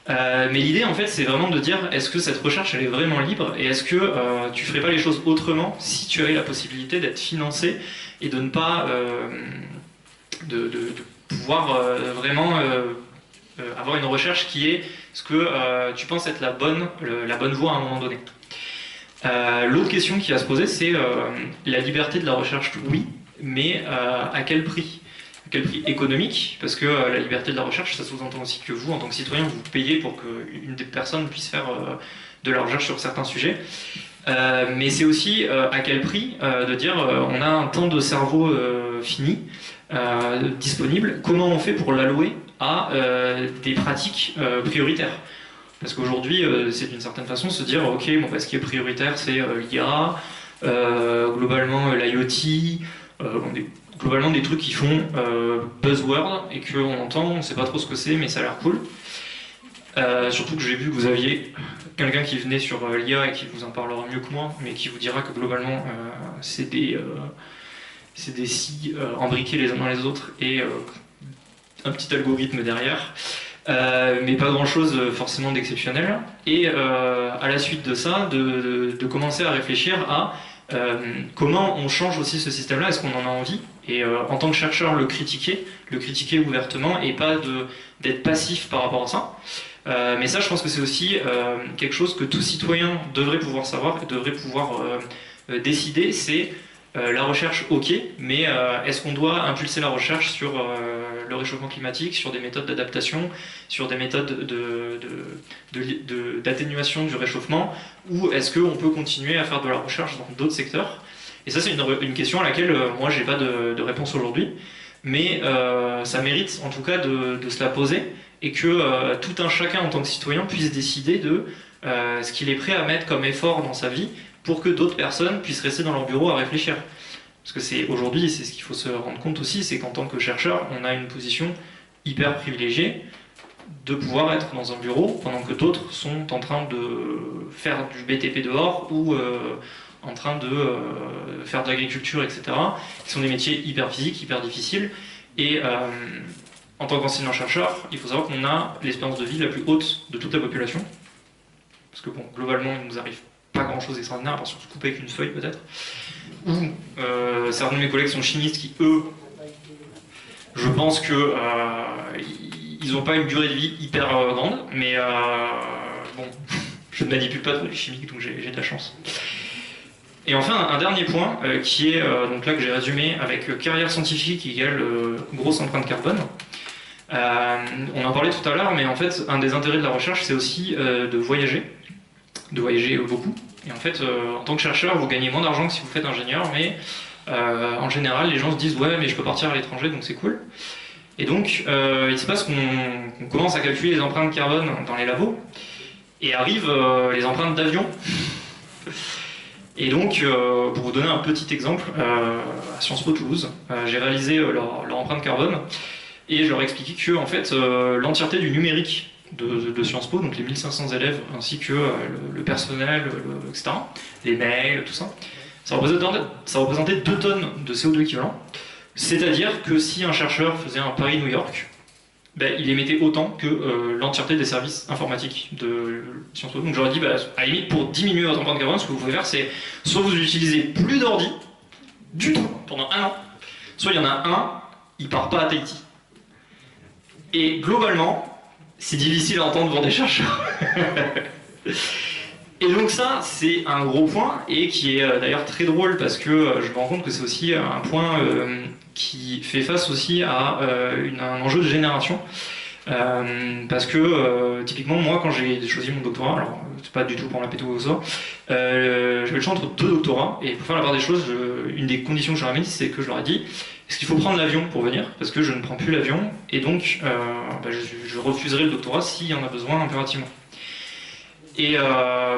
Mais l'idée, en fait, c'est vraiment de dire, est-ce que cette recherche, elle est vraiment libre? Et est-ce que tu ferais pas les choses autrement si tu avais la possibilité d'être financé et de ne pas... de pouvoir vraiment avoir une recherche qui est ce que tu penses être la bonne voie à un moment donné. L'autre question qui va se poser, c'est la liberté de la recherche, oui, mais à quel prix? À quel prix économique? Parce que la liberté de la recherche, ça sous-entend aussi que vous, en tant que citoyen, vous payez pour qu'une des personnes puisse faire de la recherche sur certains sujets. Mais c'est aussi à quel prix de dire on a un temps de cerveau fini, disponible, comment on fait pour l'allouer à des pratiques prioritaires? Parce qu'aujourd'hui, c'est d'une certaine façon se dire, ok, bon, bah, ce qui est prioritaire, c'est l'IA, globalement l'IoT, globalement des trucs qui font buzzword et qu'on entend, on ne sait pas trop ce que c'est, mais ça a l'air cool. Surtout que j'ai vu que vous aviez quelqu'un qui venait sur l'IA et qui vous en parlera mieux que moi, mais qui vous dira que globalement, c'est des scies embriqués les uns dans les autres et un petit algorithme derrière. Mais pas grand chose forcément d'exceptionnel. Et à la suite de ça, de commencer à réfléchir à comment on change aussi ce système-là, est-ce qu'on en a envie? Et en tant que chercheur, le critiquer ouvertement et pas d'être passif par rapport à ça. Mais ça, je pense que c'est aussi quelque chose que tout citoyen devrait pouvoir savoir et devrait pouvoir décider, c'est la recherche, ok, mais est-ce qu'on doit impulser la recherche sur le réchauffement climatique, sur des méthodes d'adaptation, sur des méthodes d'atténuation du réchauffement, ou est-ce qu'on peut continuer à faire de la recherche dans d'autres secteurs? Et ça, c'est une question à laquelle moi, j'ai pas de réponse aujourd'hui, mais ça mérite en tout cas de se la poser, et que tout un chacun en tant que citoyen puisse décider de ce qu'il est prêt à mettre comme effort dans sa vie pour que d'autres personnes puissent rester dans leur bureau à réfléchir. Parce que aujourd'hui, c'est ce qu'il faut se rendre compte aussi, c'est qu'en tant que chercheur, on a une position hyper privilégiée de pouvoir être dans un bureau pendant que d'autres sont en train de faire du BTP dehors ou en train de faire de l'agriculture, etc. Qui sont des métiers hyper physiques, hyper difficiles. Et en tant qu'enseignant-chercheur, il faut savoir qu'on a l'espérance de vie la plus haute de toute la population. Parce que bon, globalement, il nous arrive pas grand chose d'extraordinaire, à part se couper avec une feuille peut-être. Ou certains de mes collègues sont chimistes qui, eux, je pense que ils n'ont pas une durée de vie hyper grande, mais bon, je ne manipule pas trop les chimiques, donc j'ai de la chance. Et enfin, un dernier point, qui est, donc là que j'ai résumé avec carrière scientifique égale grosse empreinte carbone. On en parlait tout à l'heure, mais en fait, un des intérêts de la recherche, c'est aussi de voyager beaucoup. Et en fait, en tant que chercheur, vous gagnez moins d'argent que si vous faites ingénieur, mais en général, les gens se disent ouais, mais je peux partir à l'étranger, donc c'est cool. Et donc, il se passe qu'on commence à calculer les empreintes carbone dans les labos, et arrivent les empreintes d'avion. Et donc, pour vous donner un petit exemple, à Sciences Po Toulouse, j'ai réalisé leur empreinte carbone, et je leur ai expliqué que en fait, l'entièreté du numérique de Sciences Po, donc les 1500 élèves, ainsi que le personnel, etc., les mails, tout ça, ça représentait 2 tonnes de CO2 équivalent. C'est-à-dire que si un chercheur faisait un Paris-New York, ben, il émettait autant que l'entièreté des services informatiques de Sciences Po. Donc j'aurais dit, bah, à la limite, pour diminuer votre empreinte carbone, ce que vous pouvez faire, c'est soit vous utilisez plus d'ordi, du tout, pendant 1 an, soit il y en a un, il part pas à Tahiti. Et globalement, c'est difficile à entendre pour des chercheurs. Et donc ça, c'est un gros point, et qui est d'ailleurs très drôle, parce que je me rends compte que c'est aussi un point qui fait face aussi à un enjeu de génération. Parce que typiquement, moi, quand j'ai choisi mon doctorat, alors c'est pas du tout pour la péto ou ça, j'avais le choix entre 2 doctorats, et pour faire la part des choses, une des conditions que je leur ai mis, c'est que je leur ai dit est-ce qu'il faut prendre l'avion pour venir? Parce que je ne prends plus l'avion, et donc bah, je refuserai le doctorat s'il y en a besoin impérativement. Et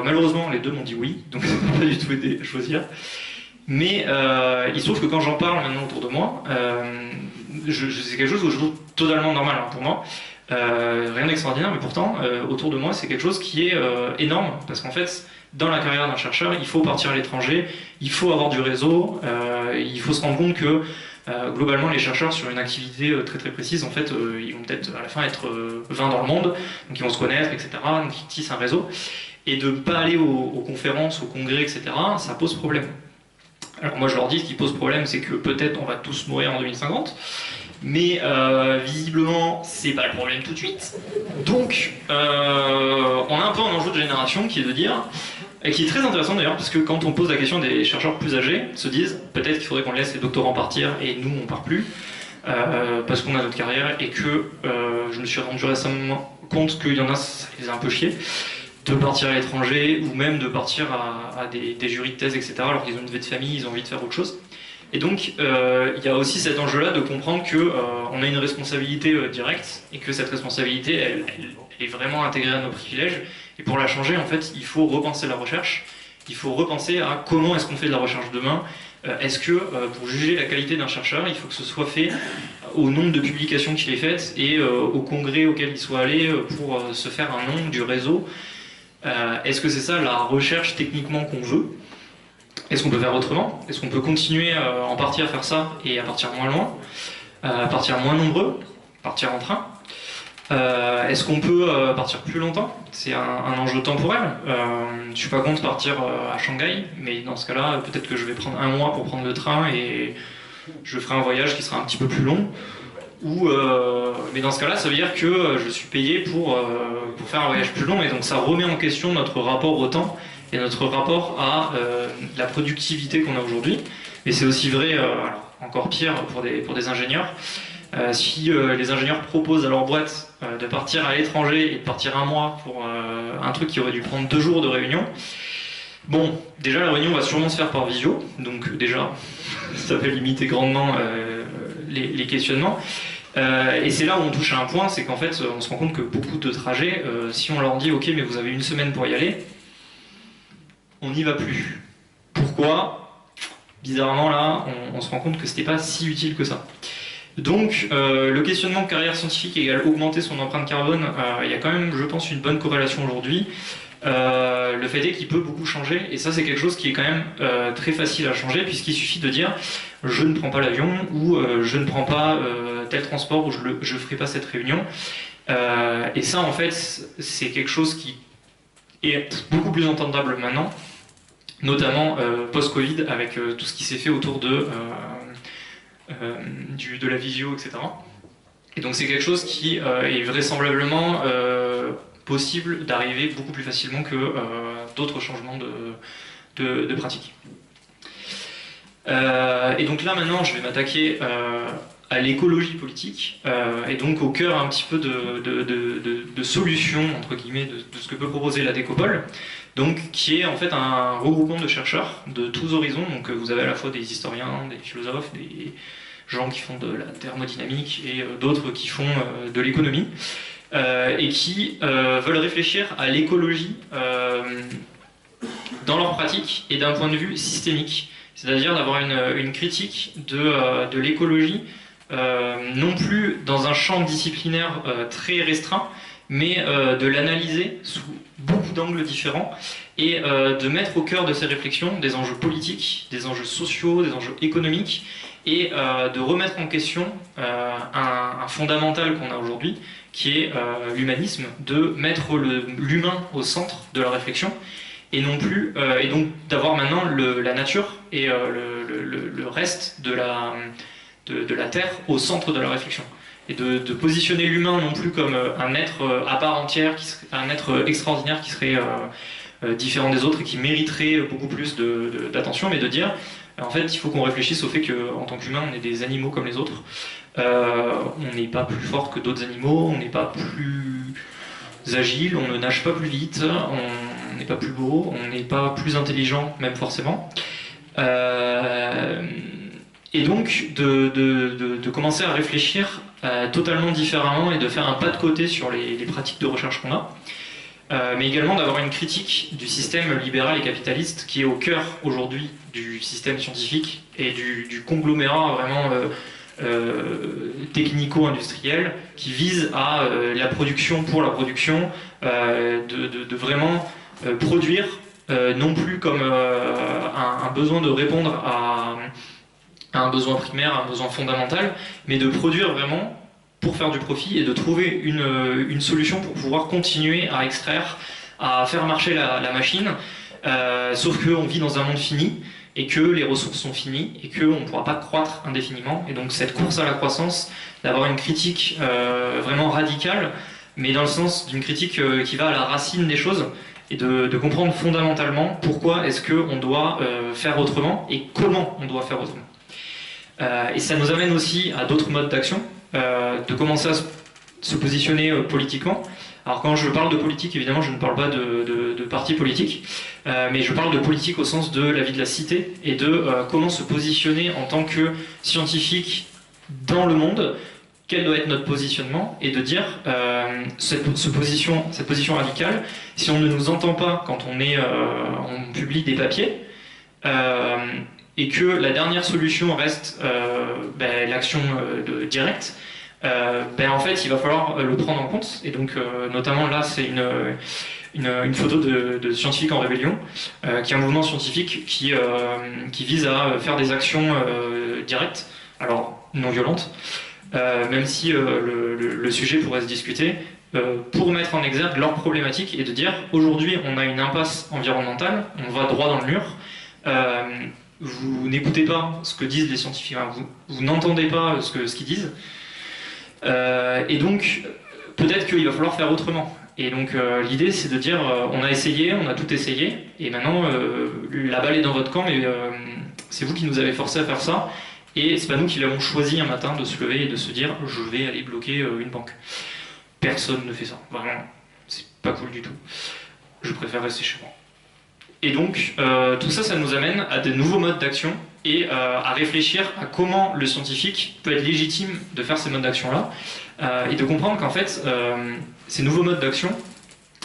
malheureusement, les 2 m'ont dit oui, donc ça m'a pas du tout aidé à choisir. Mais il se trouve que quand j'en parle maintenant autour de moi, c'est quelque chose que je trouve totalement normal pour moi. Rien d'extraordinaire, mais pourtant, autour de moi, c'est quelque chose qui est énorme, parce qu'en fait, dans la carrière d'un chercheur, il faut partir à l'étranger, il faut avoir du réseau, il faut se rendre compte que globalement, les chercheurs sur une activité très très précise, en fait, ils vont peut-être à la fin être 20 dans le monde, donc ils vont se connaître, etc. Donc ils tissent un réseau. Et de ne pas aller aux conférences, aux congrès, etc., ça pose problème. Alors moi je leur dis, ce qui pose problème, c'est que peut-être on va tous mourir en 2050, mais visiblement, c'est pas le problème tout de suite. Donc, on a un peu un enjeu de génération qui est de dire, et qui est très intéressant d'ailleurs, parce que quand on pose la question des chercheurs plus âgés, se disent peut-être qu'il faudrait qu'on laisse les doctorants partir et nous on part plus, parce qu'on a notre carrière, et que je me suis rendu récemment compte qu'il y en a, ça les a un peu chiés, de partir à l'étranger, ou même de partir à des jurys de thèse, etc., alors qu'ils ont une vie de famille, ils ont envie de faire autre chose. Et donc, il y a aussi cet enjeu-là de comprendre qu'on a une responsabilité directe et que cette responsabilité, elle est vraiment intégrée à nos privilèges. Et pour la changer, en fait, il faut repenser la recherche. Il faut repenser à comment est-ce qu'on fait de la recherche demain. Est-ce que pour juger la qualité d'un chercheur, il faut que ce soit fait au nombre de publications qu'il ait faites et au congrès auquel il soit allé pour se faire un nom du réseau. Est-ce que c'est ça la recherche techniquement qu'on veut? Est-ce qu'on peut faire autrement? Est-ce qu'on peut continuer en partie à faire ça et à partir moins loin, à partir moins nombreux, partir en train? Est-ce qu'on peut partir plus longtemps? C'est un enjeu temporel. Je ne suis pas contre partir à Shanghai, mais dans ce cas-là, peut-être que je vais prendre un mois pour prendre le train et je ferai un voyage qui sera un petit peu plus long. Mais dans ce cas-là, ça veut dire que je suis payé pour faire un voyage plus long, et donc ça remet en question notre rapport au temps et notre rapport à la productivité qu'on a aujourd'hui. Et c'est aussi vrai, alors, encore pire pour des ingénieurs. Si les ingénieurs proposent à leur boîte de partir à l'étranger et de partir un mois pour un truc qui aurait dû prendre 2 jours de réunion, bon, déjà la réunion va sûrement se faire par visio, donc déjà ça peut limiter grandement les questionnements. Et c'est là où on touche à un point, c'est qu'en fait on se rend compte que beaucoup de trajets, si on leur dit ok mais vous avez 1 semaine pour y aller, on n'y va plus. Pourquoi? Bizarrement là, on se rend compte que c'était pas si utile que ça. Donc le questionnement de carrière scientifique égale augmenter son empreinte carbone, il y a quand même, je pense, une bonne corrélation aujourd'hui. Le fait est qu'il peut beaucoup changer, et ça c'est quelque chose qui est quand même très facile à changer, puisqu'il suffit de dire je ne prends pas l'avion, ou je ne prends pas tel transport, ou je ne ferai pas cette réunion. Et ça en fait c'est quelque chose qui est beaucoup plus entendable maintenant, notamment post-Covid, avec tout ce qui s'est fait autour de la visio, etc. Et donc c'est quelque chose qui est vraisemblablement possible d'arriver beaucoup plus facilement que d'autres changements de pratiques. Et donc là maintenant je vais m'attaquer à l'écologie politique, et donc au cœur un petit peu de solutions, entre guillemets, de ce que peut proposer la Décopole, donc, qui est en fait un regroupement de chercheurs de tous horizons. Donc vous avez à la fois des historiens, des philosophes, des gens qui font de la thermodynamique et d'autres qui font de l'économie, et qui veulent réfléchir à l'écologie dans leur pratique et d'un point de vue systémique. C'est-à-dire d'avoir une critique de l'écologie, non plus dans un champ disciplinaire très restreint, mais de l'analyser sous beaucoup d'angles différents, et de mettre au cœur de ces réflexions des enjeux politiques, des enjeux sociaux, des enjeux économiques, et de remettre en question un fondamental qu'on a aujourd'hui, qui est l'humanisme, de mettre l'humain au centre de la réflexion, et non plus, et donc d'avoir maintenant la nature et le reste de la Terre au centre de la réflexion. Et de positionner l'humain non plus comme un être à part entière, un être extraordinaire qui serait différent des autres et qui mériterait beaucoup plus d'attention, mais de dire, en fait, il faut qu'on réfléchisse au fait qu'en tant qu'humain, on est des animaux comme les autres. On n'est pas plus fort que d'autres animaux, on n'est pas plus agile, on ne nage pas plus vite, on n'est pas plus beau, on n'est pas plus intelligent, même forcément. Et donc, de commencer à réfléchir totalement différemment et de faire un pas de côté sur les pratiques de recherche qu'on a, mais également d'avoir une critique du système libéral et capitaliste qui est au cœur aujourd'hui du système scientifique et du conglomérat vraiment technico-industriel qui vise à la production pour la production, de vraiment produire, non plus comme un besoin de répondre à un besoin primaire, à un besoin fondamental, mais de produire vraiment pour faire du profit et de trouver une solution pour pouvoir continuer à extraire, à faire marcher la machine, sauf qu'on vit dans un monde fini et que les ressources sont finies et qu'on ne pourra pas croître indéfiniment. Et donc cette course à la croissance, d'avoir une critique vraiment radicale, mais dans le sens d'une critique qui va à la racine des choses, et de comprendre fondamentalement pourquoi est-ce qu'on doit faire autrement et comment on doit faire autrement. Et ça nous amène aussi à d'autres modes d'action, de commencer à se positionner politiquement, Alors quand je parle de politique, évidemment, je ne parle pas de parti politique, mais je parle de politique au sens de la vie de la cité et de comment se positionner en tant que scientifique dans le monde, quel doit être notre positionnement, et de dire cette position radicale, si on ne nous entend pas quand on publie des papiers, et que la dernière solution reste l'action directe, en fait il va falloir le prendre en compte. Et donc notamment là c'est une photo de Scientifiques en Rébellion, qui est un mouvement scientifique qui vise à faire des actions directes, alors non violentes, même si le sujet pourrait se discuter, pour mettre en exergue leurs problématiques et de dire aujourd'hui on a une impasse environnementale, on va droit dans le mur, vous n'écoutez pas ce que disent les scientifiques, vous n'entendez pas ce qu'ils disent, et donc peut-être qu'il va falloir faire autrement. Et donc l'idée c'est de dire on a essayé, on a tout essayé, et maintenant la balle est dans votre camp, mais c'est vous qui nous avez forcé à faire ça, et c'est pas nous qui l'avons choisi un matin de se lever et de se dire je vais aller bloquer une banque. Personne ne fait ça, vraiment, c'est pas cool du tout. Je préfère rester chez moi. Et donc tout ça, ça nous amène à de nouveaux modes d'action et à réfléchir à comment le scientifique peut être légitime de faire ces modes d'action-là, et de comprendre qu'en fait, ces nouveaux modes d'action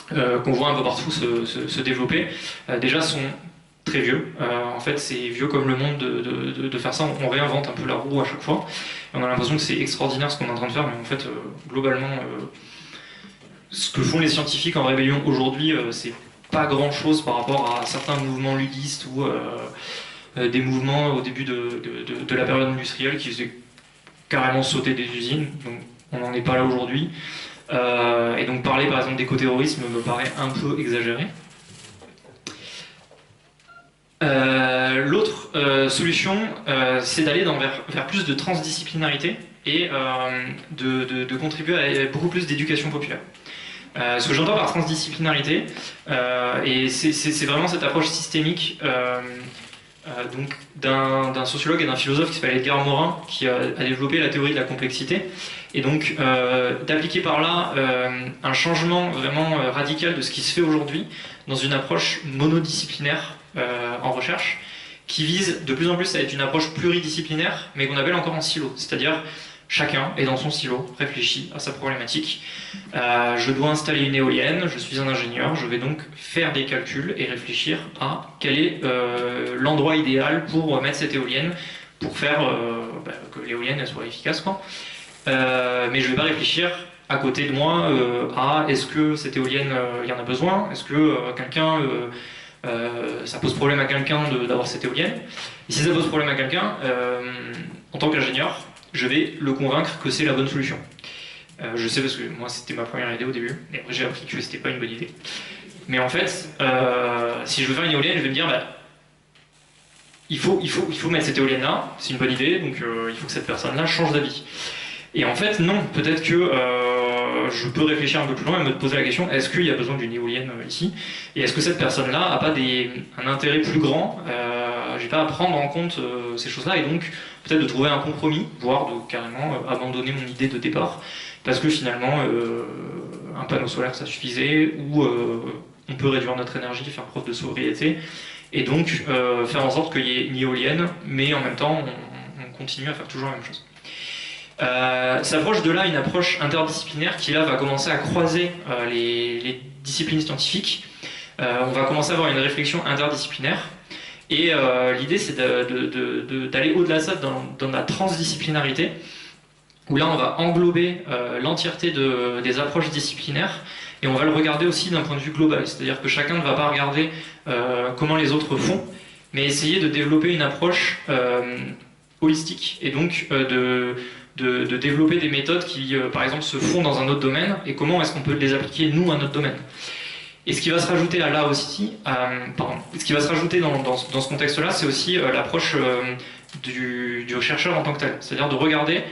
qu'on voit un peu partout se développer, déjà sont très vieux. En fait, c'est vieux comme le monde de faire ça. On réinvente un peu la roue à chaque fois. Et on a l'impression que c'est extraordinaire ce qu'on est en train de faire, mais en fait, globalement, ce que font les scientifiques en rébellion aujourd'hui, c'est pas grand-chose par rapport à certains mouvements ludistes ou des mouvements au début de la période industrielle qui faisaient carrément sauter des usines. Donc, on n'en est pas là aujourd'hui. Et donc, parler par exemple d'écoterrorisme me paraît un peu exagéré. L'autre solution, c'est d'aller vers plus de transdisciplinarité et de contribuer à beaucoup plus d'éducation populaire. Ce que j'entends par transdisciplinarité, et c'est vraiment cette approche systémique donc d'un sociologue et d'un philosophe qui s'appelle Edgar Morin, qui a développé la théorie de la complexité, et donc d'appliquer par là un changement vraiment radical de ce qui se fait aujourd'hui dans une approche monodisciplinaire en recherche, qui vise de plus en plus à être une approche pluridisciplinaire, mais qu'on appelle encore en silo, c'est-à-dire chacun est dans son silo, réfléchit à sa problématique. Je dois installer une éolienne, je suis un ingénieur, je vais donc faire des calculs et réfléchir à quel est l'endroit idéal pour mettre cette éolienne, pour faire que l'éolienne soit efficace, quoi. Mais je ne vais pas réfléchir à côté de moi à est-ce que cette éolienne, il y en a besoin, est-ce que ça pose problème à quelqu'un d'avoir cette éolienne. Et si ça pose problème à quelqu'un, en tant qu'ingénieur, je vais le convaincre que c'est la bonne solution. Je sais parce que moi c'était ma première idée au début, et après j'ai appris que c'était pas une bonne idée. Mais en fait, si je veux faire une éolienne, je vais me dire il faut mettre cette éolienne là, c'est une bonne idée, donc il faut que cette personne là change d'avis. Et en fait non, peut-être que je peux réfléchir un peu plus loin et me poser la question, est-ce qu'il y a besoin d'une éolienne ici? Et est-ce que cette personne-là n'a pas un intérêt plus grand? J'ai pas à prendre en compte ces choses-là, et donc peut-être de trouver un compromis, voire de carrément abandonner mon idée de départ, parce que finalement un panneau solaire ça suffisait, ou on peut réduire notre énergie, faire preuve de sobriété, et donc faire en sorte qu'il y ait une éolienne, mais en même temps on continue à faire toujours la même chose. S'approche de là une approche interdisciplinaire qui là va commencer à croiser les disciplines scientifiques. On va commencer à avoir une réflexion interdisciplinaire, et l'idée c'est d'aller au-delà de ça dans la transdisciplinarité, où là on va englober l'entièreté des approches disciplinaires, et on va le regarder aussi d'un point de vue global, c'est-à-dire que chacun ne va pas regarder comment les autres font, mais essayer de développer une approche holistique, et donc de développer des méthodes qui, par exemple, se font dans un autre domaine, et comment est-ce qu'on peut les appliquer, nous, à notre domaine. Et ce qui va se rajouter à là aussi, ce qui va se rajouter dans ce contexte-là, c'est aussi l'approche du chercheur en tant que tel. C'est-à-dire de regarder,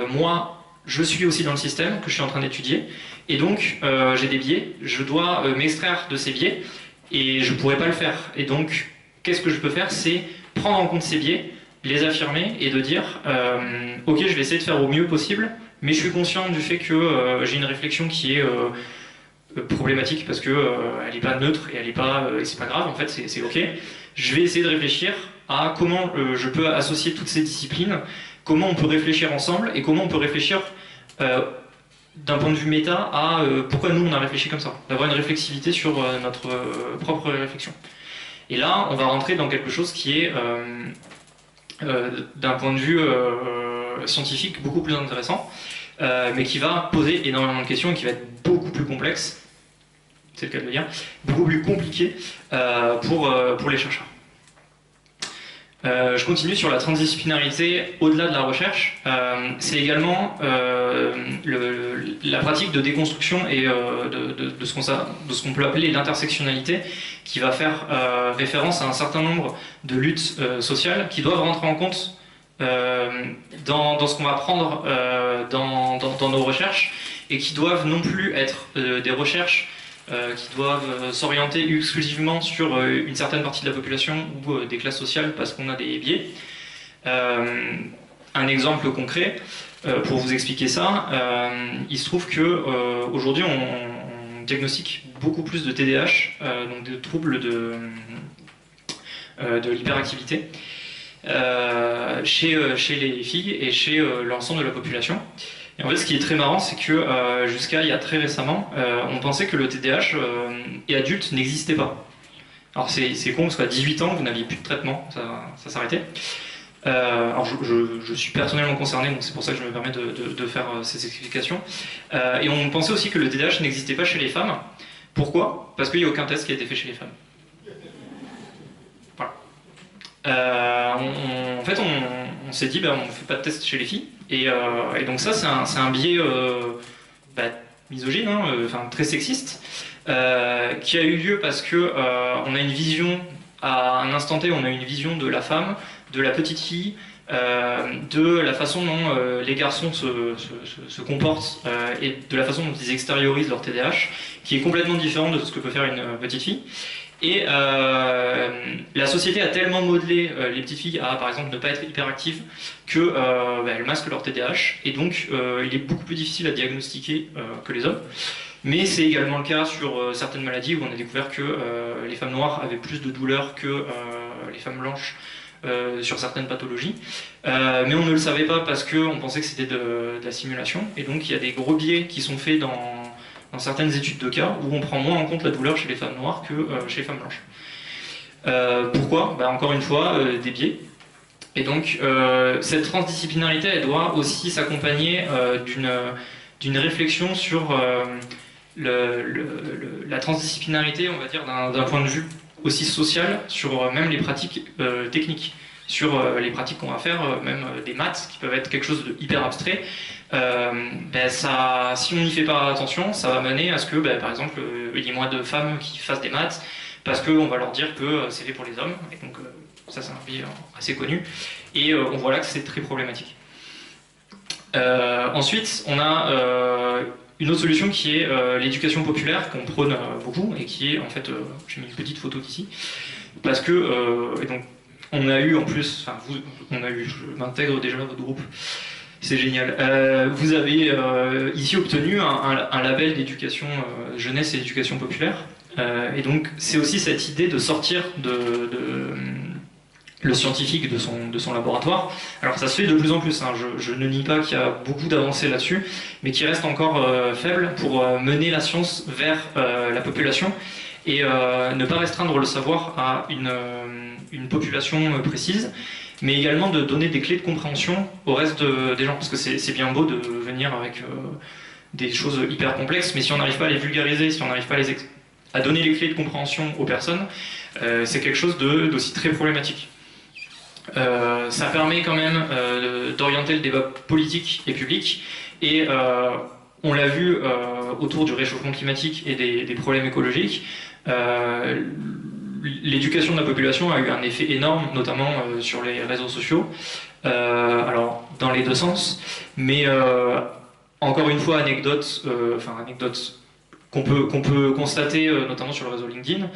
moi, je suis aussi dans le système que je suis en train d'étudier, et donc j'ai des biais, je dois m'extraire de ces biais, et je ne pourrais pas le faire. Et donc, qu'est-ce que je peux faire? C'est prendre en compte ces biais, les affirmer, et de dire ok, je vais essayer de faire au mieux possible, mais je suis conscient du fait que j'ai une réflexion qui est problématique parce que elle n'est pas neutre et elle est pas, c'est pas grave en fait, c'est ok. Je vais essayer de réfléchir à comment je peux associer toutes ces disciplines, comment on peut réfléchir ensemble et comment on peut réfléchir d'un point de vue méta à pourquoi nous on a réfléchi comme ça, d'avoir une réflexivité sur notre propre réflexion. Et là, on va rentrer dans quelque chose qui est d'un point de vue scientifique beaucoup plus intéressant, mais qui va poser énormément de questions et qui va être beaucoup plus complexe, c'est le cas de le dire, beaucoup plus compliqué pour les chercheurs. Je continue sur la transdisciplinarité au-delà de la recherche. C'est également la pratique de déconstruction et de ce qu'on peut appeler l'intersectionnalité, qui va faire référence à un certain nombre de luttes sociales qui doivent rentrer en compte dans ce qu'on va prendre dans nos recherches et qui doivent non plus être des recherches qui doivent s'orienter exclusivement sur une certaine partie de la population ou des classes sociales parce qu'on a des biais. Un exemple concret, pour vous expliquer ça, il se trouve qu'aujourd'hui on diagnostique beaucoup plus de TDAH, donc de troubles de l'hyperactivité, chez les filles et chez l'ensemble de la population. Et en fait, ce qui est très marrant, c'est que jusqu'à il y a très récemment, on pensait que le TDAH et adulte n'existait pas. Alors c'est con, parce qu'à 18 ans, vous n'aviez plus de traitement, ça s'arrêtait. Alors je suis personnellement concerné, donc c'est pour ça que je me permets de faire ces explications. Et on pensait aussi que le TDAH n'existait pas chez les femmes. Pourquoi? Parce qu'il n'y a aucun test qui a été fait chez les femmes. Voilà. En fait, on s'est dit, on ne fait pas de test chez les filles. Et donc ça, c'est un biais misogyne, enfin très sexiste, qui a eu lieu parce que on a une vision, à un instant T, on a une vision de la femme, de la petite fille, de la façon dont les garçons se comportent et de la façon dont ils extériorisent leur TDAH, qui est complètement différent de ce que peut faire une petite fille. Et la société a tellement modelé les petites filles à, par exemple, ne pas être hyperactives qu'elles masquent leur TDAH. Et donc, il est beaucoup plus difficile à diagnostiquer que les hommes. Mais c'est également le cas sur certaines maladies où on a découvert que les femmes noires avaient plus de douleurs que les femmes blanches sur certaines pathologies. Mais on ne le savait pas parce qu'on pensait que c'était de la simulation. Et donc, il y a des gros biais qui sont faits dans certaines études de cas où on prend moins en compte la douleur chez les femmes noires que chez les femmes blanches. Pourquoi? Encore une fois, des biais. Et donc, cette transdisciplinarité, elle doit aussi s'accompagner d'une réflexion sur la transdisciplinarité, on va dire, d'un point de vue aussi social, sur même les pratiques techniques, sur les pratiques qu'on va faire, même des maths, qui peuvent être quelque chose de hyper abstrait. Si on n'y fait pas attention, ça va mener à ce que, par exemple, il y ait moins de femmes qui fassent des maths, parce qu'on va leur dire que c'est fait pour les hommes, et donc ça c'est un biais assez connu, et on voit là que c'est très problématique. Ensuite, on a une autre solution qui est l'éducation populaire, qu'on prône beaucoup, et qui est, en fait, j'ai mis une petite photo ici, parce que, et donc, on a eu en plus, enfin, je m'intègre déjà à votre groupe, c'est génial. Vous avez ici obtenu un label d'éducation jeunesse et éducation populaire. Et donc, c'est aussi cette idée de sortir le scientifique de son laboratoire. Alors, ça se fait de plus en plus. Je ne nie pas qu'il y a beaucoup d'avancées là-dessus, mais qui reste encore faible pour mener la science vers la population et ne pas restreindre le savoir à une population précise, mais également de donner des clés de compréhension au reste des gens, parce que c'est bien beau de venir avec des choses hyper complexes, mais si on n'arrive pas à les vulgariser, si on n'arrive pas à donner les clés de compréhension aux personnes, c'est quelque chose d'aussi très problématique. Ça permet quand même d'orienter le débat politique et public, et on l'a vu autour du réchauffement climatique et des problèmes écologiques. L'éducation de la population a eu un effet énorme, notamment sur les réseaux sociaux, alors dans les deux sens, mais encore une fois, anecdote qu'on peut constater notamment sur le réseau LinkedIn.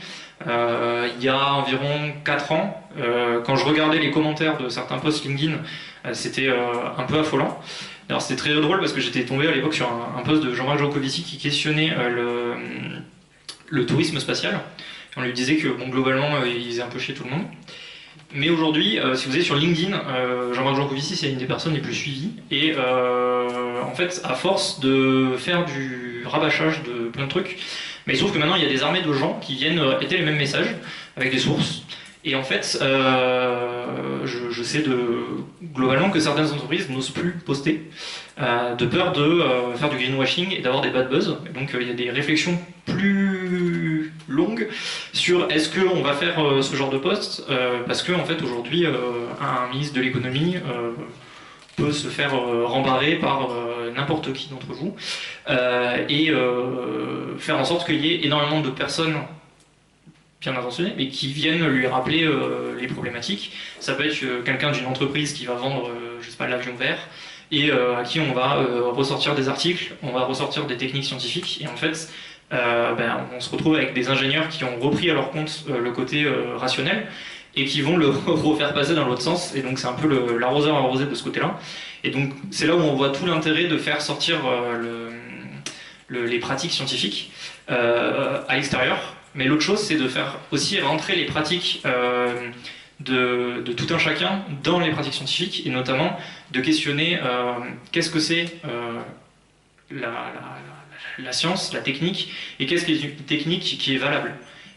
Il y a environ 4 ans, quand je regardais les commentaires de certains posts LinkedIn, c'était un peu affolant. Alors c'était très drôle parce que j'étais tombé à l'époque sur un post de Jean-Marc Jancovici qui questionnait le tourisme spatial. On lui disait que bon, globalement, il faisait un peu chier tout le monde. Mais aujourd'hui, si vous allez sur LinkedIn, Jean-Marc Jancovici, c'est une des personnes les plus suivies. Et en fait, à force de faire du rabâchage de plein de trucs, mais il se trouve que maintenant, il y a des armées de gens qui viennent répéter les mêmes messages avec des sources. Et en fait, je sais globalement que certaines entreprises n'osent plus poster de peur de faire du greenwashing et d'avoir des bad buzz. Donc il y a des réflexions plus longues sur est-ce qu'on va faire ce genre de post parce que en fait aujourd'hui un ministre de l'économie peut se faire rembarrer par n'importe qui d'entre vous et faire en sorte qu'il y ait énormément de personnes bien intentionnées, mais qui viennent lui rappeler les problématiques. Ça peut être quelqu'un d'une entreprise qui va vendre, je sais pas, l'avion vert, et à qui on va ressortir des articles, on va ressortir des techniques scientifiques, et en fait, on se retrouve avec des ingénieurs qui ont repris à leur compte le côté rationnel, et qui vont le refaire passer dans l'autre sens, et donc c'est un peu l'arroseur arrosé de ce côté-là. Et donc c'est là où on voit tout l'intérêt de faire sortir les pratiques scientifiques à l'extérieur. Mais l'autre chose, c'est de faire aussi rentrer les pratiques de tout un chacun dans les pratiques scientifiques, et notamment de questionner qu'est-ce que c'est la science, la technique, et qu'est-ce qu'est une technique qui est valable.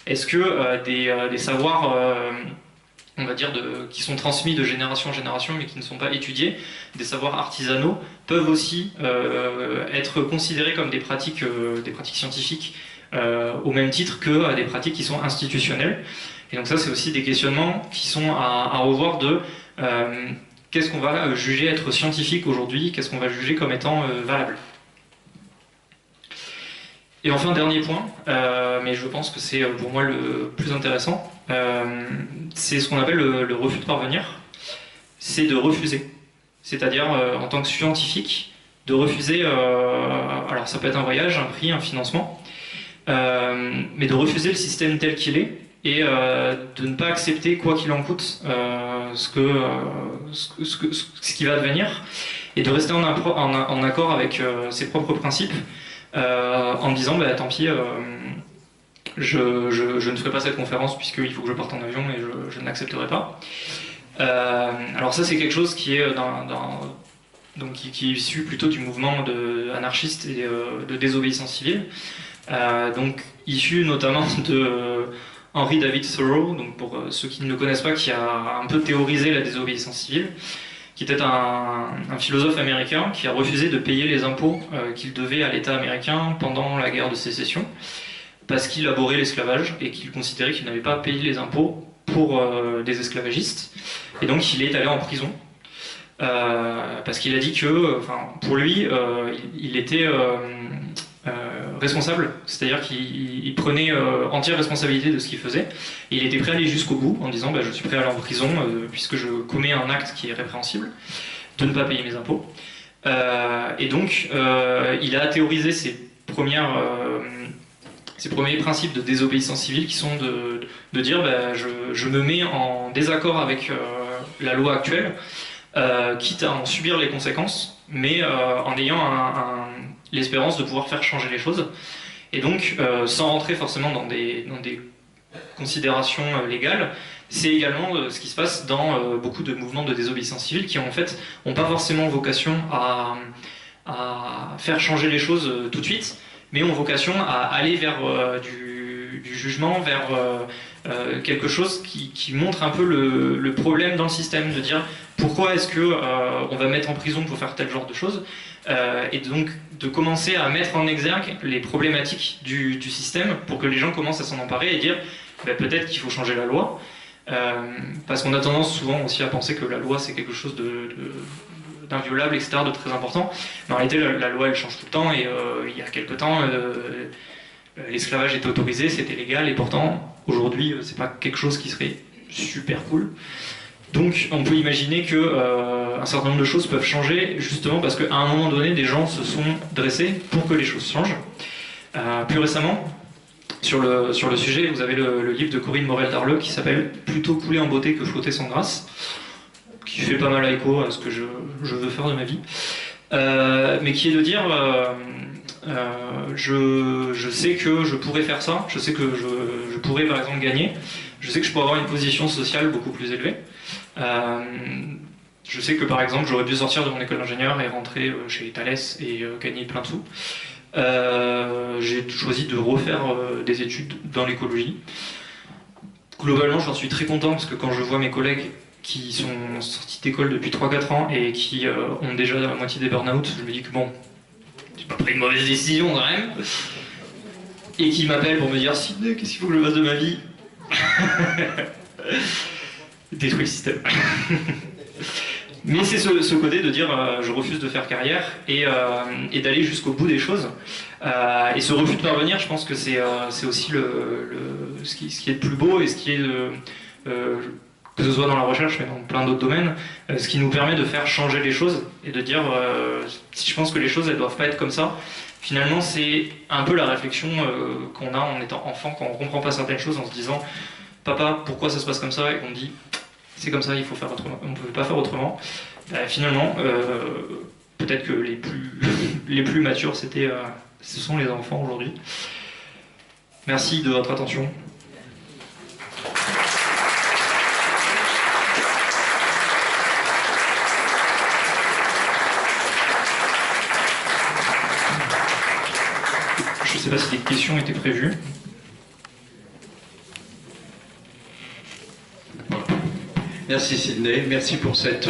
Est-ce que des savoirs, on va dire, qui sont transmis de génération en génération, mais qui ne sont pas étudiés, des savoirs artisanaux, peuvent aussi être considérés comme des pratiques scientifiques, au même titre que des pratiques qui sont institutionnelles. Et donc ça, c'est aussi des questionnements qui sont à revoir de qu'est-ce qu'on va juger être scientifique aujourd'hui, qu'est-ce qu'on va juger comme étant valable. Et enfin, dernier point, mais je pense que c'est pour moi le plus intéressant, c'est ce qu'on appelle le refus de parvenir. C'est de refuser. C'est-à-dire, en tant que scientifique, de refuser, alors ça peut être un voyage, un prix, un financement, mais de refuser le système tel qu'il est et de ne pas accepter, quoi qu'il en coûte, ce qui va advenir, et de rester en accord avec ses propres principes, en me disant bah, tant pis, je ne ferai pas cette conférence puisqu'il faut que je parte en avion et je ne l'accepterai pas. Alors ça, c'est quelque chose qui est donc qui est issu plutôt du mouvement anarchiste et de désobéissance civile. Donc issu notamment de Henry David Thoreau, donc pour ceux qui ne le connaissent pas, qui a un peu théorisé la désobéissance civile, qui était un philosophe américain qui a refusé de payer les impôts qu'il devait à l'État américain pendant la guerre de sécession, parce qu'il abhorrait l'esclavage et qu'il considérait qu'il n'avait pas payé les impôts pour des esclavagistes. Et donc il est allé en prison, parce qu'il a dit que, pour lui, il était responsable, c'est-à-dire qu'il prenait entière responsabilité de ce qu'il faisait, et il était prêt à aller jusqu'au bout en disant bah, je suis prêt à aller en prison puisque je commets un acte qui est répréhensible, de ne pas payer mes impôts. Et donc il a théorisé ses premiers principes de désobéissance civile qui sont de dire bah, je me mets en désaccord avec la loi actuelle, quitte à en subir les conséquences, mais en ayant l'espérance de pouvoir faire changer les choses. Et donc, sans rentrer forcément dans des considérations légales, c'est également ce qui se passe dans beaucoup de mouvements de désobéissance civile qui en fait n'ont pas forcément vocation à faire changer les choses tout de suite, mais ont vocation à aller vers du jugement, vers quelque chose qui montre un peu le problème dans le système, de dire pourquoi est-ce qu'on va mettre en prison pour faire tel genre de choses, et donc de commencer à mettre en exergue les problématiques du système pour que les gens commencent à s'en emparer et dire bah, peut-être qu'il faut changer la loi, parce qu'on a tendance souvent aussi à penser que la loi c'est quelque chose d'inviolable, etc., de très important. Mais en réalité, la loi elle change tout le temps, et il y a quelque temps l'esclavage était autorisé, c'était légal, et pourtant aujourd'hui c'est pas quelque chose qui serait super cool. Donc on peut imaginer que un certain nombre de choses peuvent changer justement parce qu'à un moment donné des gens se sont dressés pour que les choses changent. Plus récemment, sur le sujet, vous avez le livre de Corinne Morel-Darleux qui s'appelle « Plutôt couler en beauté que flotter sans grâce », qui fait pas mal à écho à ce que je veux faire de ma vie. mais qui est de dire je sais que je pourrais faire ça, je sais que je pourrais par exemple gagner, je sais que je pourrais avoir une position sociale beaucoup plus élevée. Je sais que par exemple j'aurais dû sortir de mon école d'ingénieur et rentrer chez Thales et gagner plein de sous. J'ai choisi de refaire des études dans l'écologie. Globalement, j'en suis très content parce que quand je vois mes collègues qui sont sortis d'école depuis 3-4 ans et qui ont déjà la moitié des burn-out, je me dis que bon, j'ai pas pris une mauvaise décision quand même. Et qui m'appellent pour me dire Sidney, qu'est-ce qu'il faut que je fasse de ma vie? Détruire le système. Mais c'est ce côté de dire je refuse de faire carrière et d'aller jusqu'au bout des choses. Et ce refus de parvenir, je pense que c'est aussi ce qui est le plus beau et ce qui est que ce soit dans la recherche mais dans plein d'autres domaines, ce qui nous permet de faire changer les choses et de dire si je pense que les choses elles doivent pas être comme ça. Finalement, c'est un peu la réflexion qu'on a en étant enfant quand on comprend pas certaines choses en se disant papa, pourquoi ça se passe comme ça? Et on dit c'est comme ça, il faut faire autrement, on ne peut pas faire autrement. Finalement, peut-être que les plus matures, ce sont les enfants aujourd'hui. Merci de votre attention. Je ne sais pas si des questions étaient prévues. Merci Sidney, merci pour cette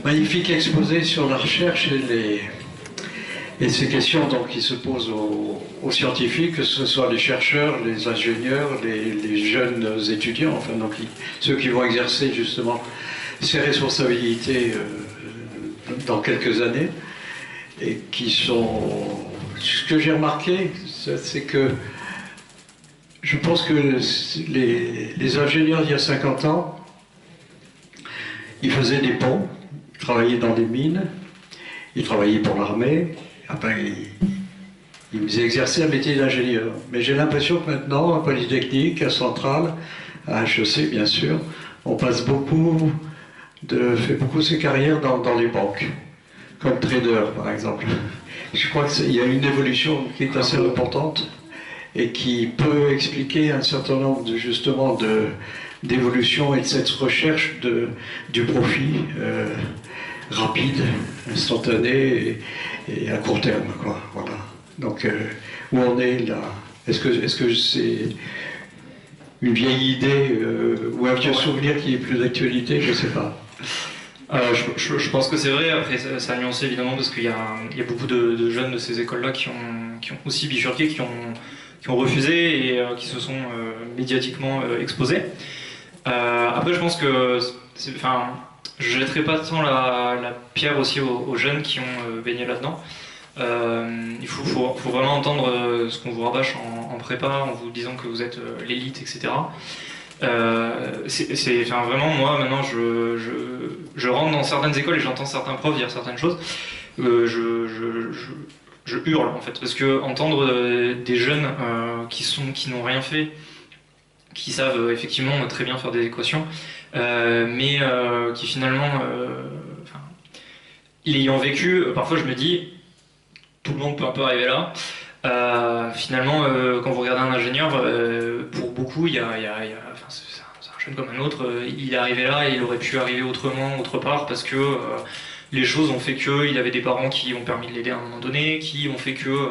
magnifique exposé sur la recherche et ces questions donc, qui se posent aux scientifiques, que ce soit les chercheurs, les ingénieurs, les jeunes étudiants, enfin donc ceux qui vont exercer justement ces responsabilités dans quelques années et qui sont... Ce que j'ai remarqué, c'est que je pense que les ingénieurs d'il y a 50 ans, ils faisaient des ponts, ils travaillaient dans des mines, ils travaillaient pour l'armée, après ils exerçaient un métier d'ingénieur. Mais j'ai l'impression que maintenant, à Polytechnique, à Centrale, à HEC bien sûr, on passe fait beaucoup ses carrières dans les banques, comme trader par exemple. Je crois qu'il y a une évolution qui est assez importante et qui peut expliquer un certain nombre d'évolution et de cette recherche du profit rapide, instantané et à court terme, quoi. Voilà. Donc où on est là? Est-ce que c'est une vieille idée ou un vieux souvenir qui est plus d'actualité? Je ne sais pas. Je pense que c'est vrai. Après, ça a nuancé évidemment parce qu'il y a beaucoup de jeunes de ces écoles-là qui ont aussi bifurqué, qui ont refusé et qui se sont médiatiquement exposés. Après, je pense que, je jetterai pas tant la pierre aussi aux jeunes qui ont baigné là-dedans. Il faut vraiment entendre ce qu'on vous rabâche en prépa, en vous disant que vous êtes l'élite, etc. Vraiment, moi, maintenant, je rentre dans certaines écoles et j'entends certains profs dire certaines choses. Je hurle, en fait, parce que entendre des jeunes qui n'ont rien fait, qui savent effectivement très bien faire des équations, mais qui finalement, l'ayant vécu, parfois je me dis, tout le monde peut un peu arriver là. Finalement, quand vous regardez un ingénieur, pour beaucoup, c'est un jeune comme un autre, il est arrivé là et il aurait pu arriver autrement, autre part, parce que les choses ont fait qu'il avait des parents qui ont permis de l'aider à un moment donné, qui ont fait que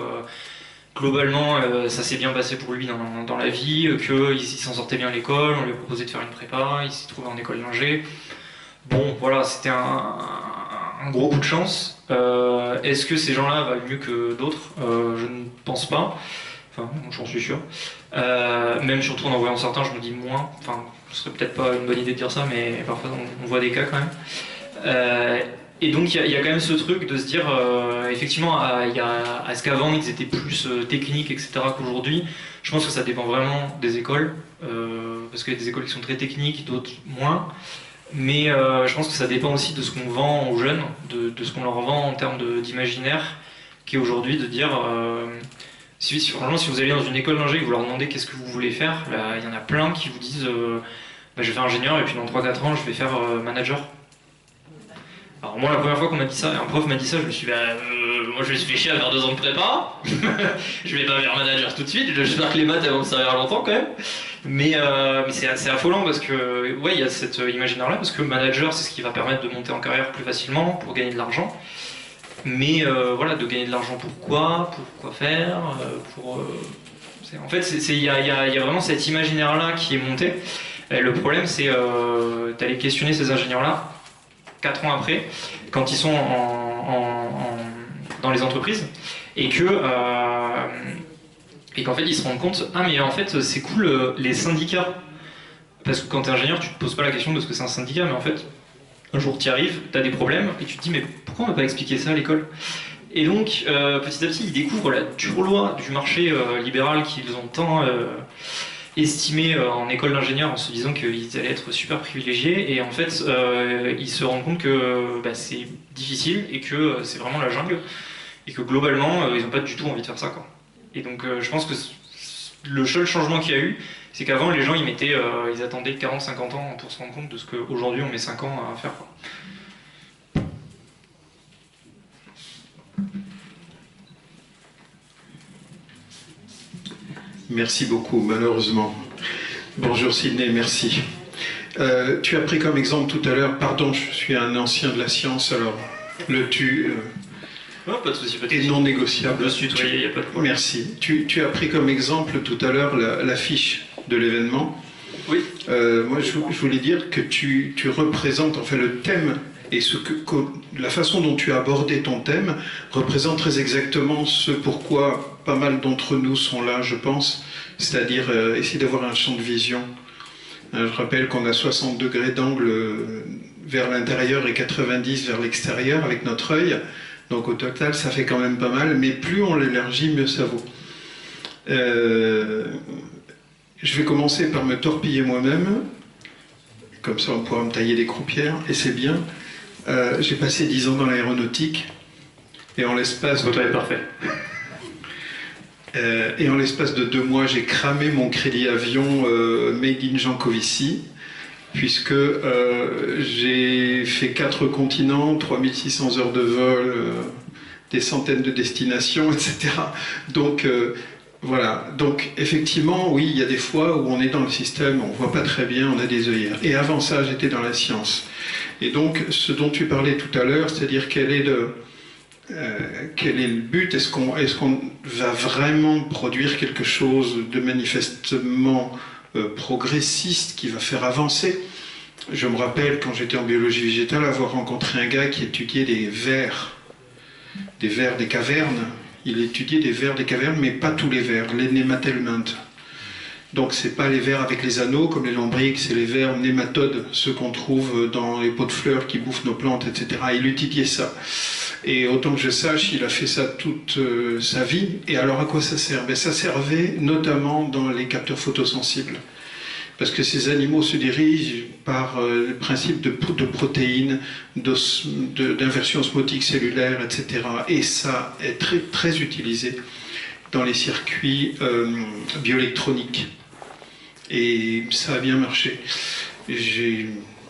globalement ça s'est bien passé pour lui dans la vie, qu'il s'en sortait bien à l'école, on lui a proposé de faire une prépa, il s'est trouvé en école d'ingé. Bon, voilà, c'était un gros coup de chance. Est-ce que ces gens-là valent mieux que d'autres? Je ne pense pas. Enfin, j'en suis sûr. Même surtout en voyant certains, je me dis moins. Enfin, ce serait peut-être pas une bonne idée de dire ça, mais parfois on voit des cas quand même. Et donc il y a quand même ce truc de se dire, effectivement, est-ce qu'avant ils étaient plus techniques, etc. qu'aujourd'hui? Je pense que ça dépend vraiment des écoles, parce qu'il y a des écoles qui sont très techniques, d'autres moins. Mais je pense que ça dépend aussi de ce qu'on vend aux jeunes, de ce qu'on leur vend en termes d'imaginaire, qui est aujourd'hui de dire, franchement, si vous allez dans une école d'ingé et que vous leur demandez qu'est-ce que vous voulez faire, là, il y en a plein qui vous disent je vais faire ingénieur et puis dans 3-4 ans je vais faire manager. Alors moi, la première fois qu'on m'a dit ça, un prof m'a dit ça, je me suis dit, moi je me suis fait chier à faire 2 ans de prépa, je vais pas vers manager tout de suite, j'espère que les maths elles vont me servir longtemps quand même. Mais c'est assez affolant parce que, ouais, il y a cet imaginaire-là, parce que manager, c'est ce qui va permettre de monter en carrière plus facilement, pour gagner de l'argent. Mais voilà, de gagner de l'argent pour quoi faire, en fait, il y a vraiment cet imaginaire-là qui est monté. Et le problème, c'est d'aller questionner ces ingénieurs-là 4 ans après, quand ils sont dans les entreprises, et qu'en fait ils se rendent compte, ah mais en fait c'est cool les syndicats, parce que quand t'es ingénieur tu te poses pas la question de ce que c'est un syndicat, mais en fait un jour t'y arrives, t'as des problèmes, et tu te dis mais pourquoi on m'a pas expliqué ça à l'école? Et donc petit à petit ils découvrent la dure loi du marché libéral qu'ils ont tant estimé en école d'ingénieur en se disant qu'ils allaient être super privilégiés, et en fait ils se rendent compte que c'est difficile et que c'est vraiment la jungle, et que globalement ils n'ont pas du tout envie de faire ça, quoi. Et donc je pense que le seul changement qu'il y a eu, c'est qu'avant les gens ils attendaient 40-50 ans pour se rendre compte de ce qu'aujourd'hui on met 5 ans à faire, quoi. Merci beaucoup, malheureusement. Bonjour Sydney, merci. Tu as pris comme exemple tout à l'heure, pardon, je suis un ancien de la science, alors le tu Oh, pas de souci, pas de est souci. non négociable. Le tutoyer, il n'y a pas de problème. Merci. Tu as pris comme exemple tout à l'heure la fiche de l'événement. Oui. Moi, je voulais dire que tu représentes, enfin le thème et la façon dont tu as abordé ton thème représente très exactement ce pourquoi pas mal d'entre nous sont là, je pense, c'est-à-dire essayer d'avoir un champ de vision. Je rappelle qu'on a 60 degrés d'angle vers l'intérieur et 90 vers l'extérieur avec notre œil. Donc au total, ça fait quand même pas mal, mais plus on l'élargit, mieux ça vaut. Je vais commencer par me torpiller moi-même, comme ça on pourra me tailler des croupières, et c'est bien. J'ai passé 10 ans dans l'aéronautique, et en l'espace Votre est parfait. Et en l'espace de 2 mois, j'ai cramé mon crédit avion Made in Jancovici, puisque j'ai fait 4 continents, 3600 heures de vol, des centaines de destinations, etc. Donc voilà, donc effectivement, oui, il y a des fois où on est dans le système, on ne voit pas très bien, on a des œillères. Et avant ça, j'étais dans la science. Et donc, ce dont tu parlais tout à l'heure, c'est-à-dire quel est le but? Est-ce qu'on va vraiment produire quelque chose de manifestement progressiste qui va faire avancer? Je me rappelle, quand j'étais en biologie végétale, avoir rencontré un gars qui étudiait des vers des cavernes. Il étudiait des vers des cavernes, mais pas tous les vers, les nématelmintes. Donc c'est pas les vers avec les anneaux comme les lombrics, c'est les vers nématodes, ceux qu'on trouve dans les pots de fleurs qui bouffent nos plantes, etc. Il étudiait ça. Et autant que je sache, il a fait ça toute sa vie. Et alors à quoi ça sert? Ça servait notamment dans les capteurs photosensibles. Parce que ces animaux se dirigent par le principe de protéines, d'inversion osmotique cellulaire, etc. Et ça est très, très utilisé dans les circuits bioélectroniques. Et ça a bien marché.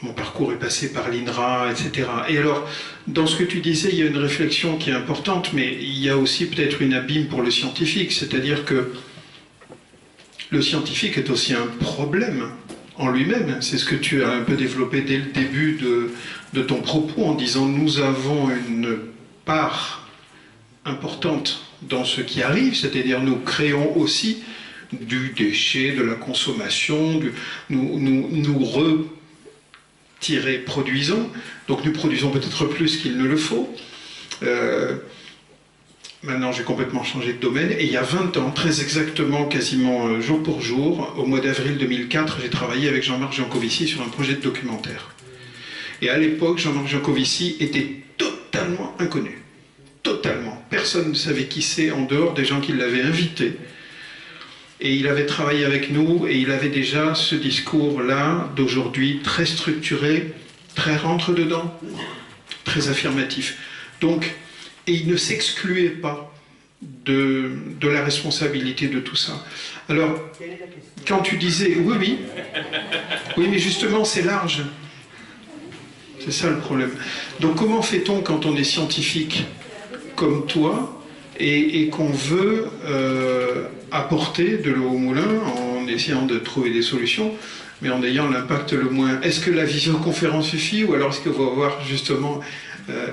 Mon parcours est passé par l'INRA, etc. Et alors, dans ce que tu disais, il y a une réflexion qui est importante, mais il y a aussi peut-être une abîme pour le scientifique, c'est-à-dire que le scientifique est aussi un problème en lui-même. C'est ce que tu as un peu développé dès le début de ton propos en disant nous avons une part importante dans ce qui arrive, c'est-à-dire nous créons aussi du déchet, de la consommation, nous produisons, donc nous produisons peut-être plus qu'il ne le faut. Maintenant, j'ai complètement changé de domaine. Et il y a 20 ans, très exactement, quasiment jour pour jour, au mois d'avril 2004, j'ai travaillé avec Jean-Marc Jancovici sur un projet de documentaire. Et à l'époque, Jean-Marc Jancovici était totalement inconnu. Totalement. Personne ne savait qui c'est en dehors des gens qui l'avaient invité. Et il avait travaillé avec nous et il avait déjà ce discours-là d'aujourd'hui très structuré, très rentre-dedans, très affirmatif. Donc, et il ne s'excluait pas de la responsabilité de tout ça. Alors, quand tu disais, oui, mais justement, c'est large. C'est ça le problème. Donc comment fait-on quand on est scientifique comme toi et qu'on veut apporter de l'eau au moulin en essayant de trouver des solutions, mais en ayant l'impact le moins... Est-ce que la visioconférence suffit ou alors est-ce qu'il faut avoir justement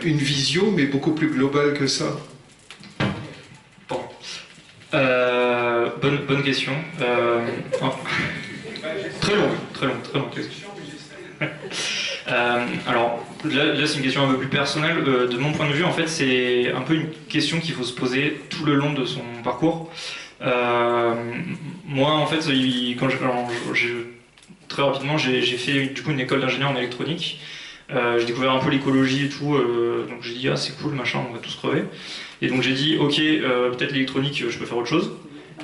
une visio mais beaucoup plus globale que ça? Bon. Bonne question. Oh. Très longue question. Alors là c'est une question un peu plus personnelle. De mon point de vue, en fait, c'est un peu une question qu'il faut se poser tout le long de son parcours. Moi, en fait, très rapidement, j'ai fait du coup une école d'ingénieur en électronique. J'ai découvert un peu l'écologie et tout, donc j'ai dit ah c'est cool machin, on va tous crever. Et donc j'ai dit ok, peut-être l'électronique, je peux faire autre chose.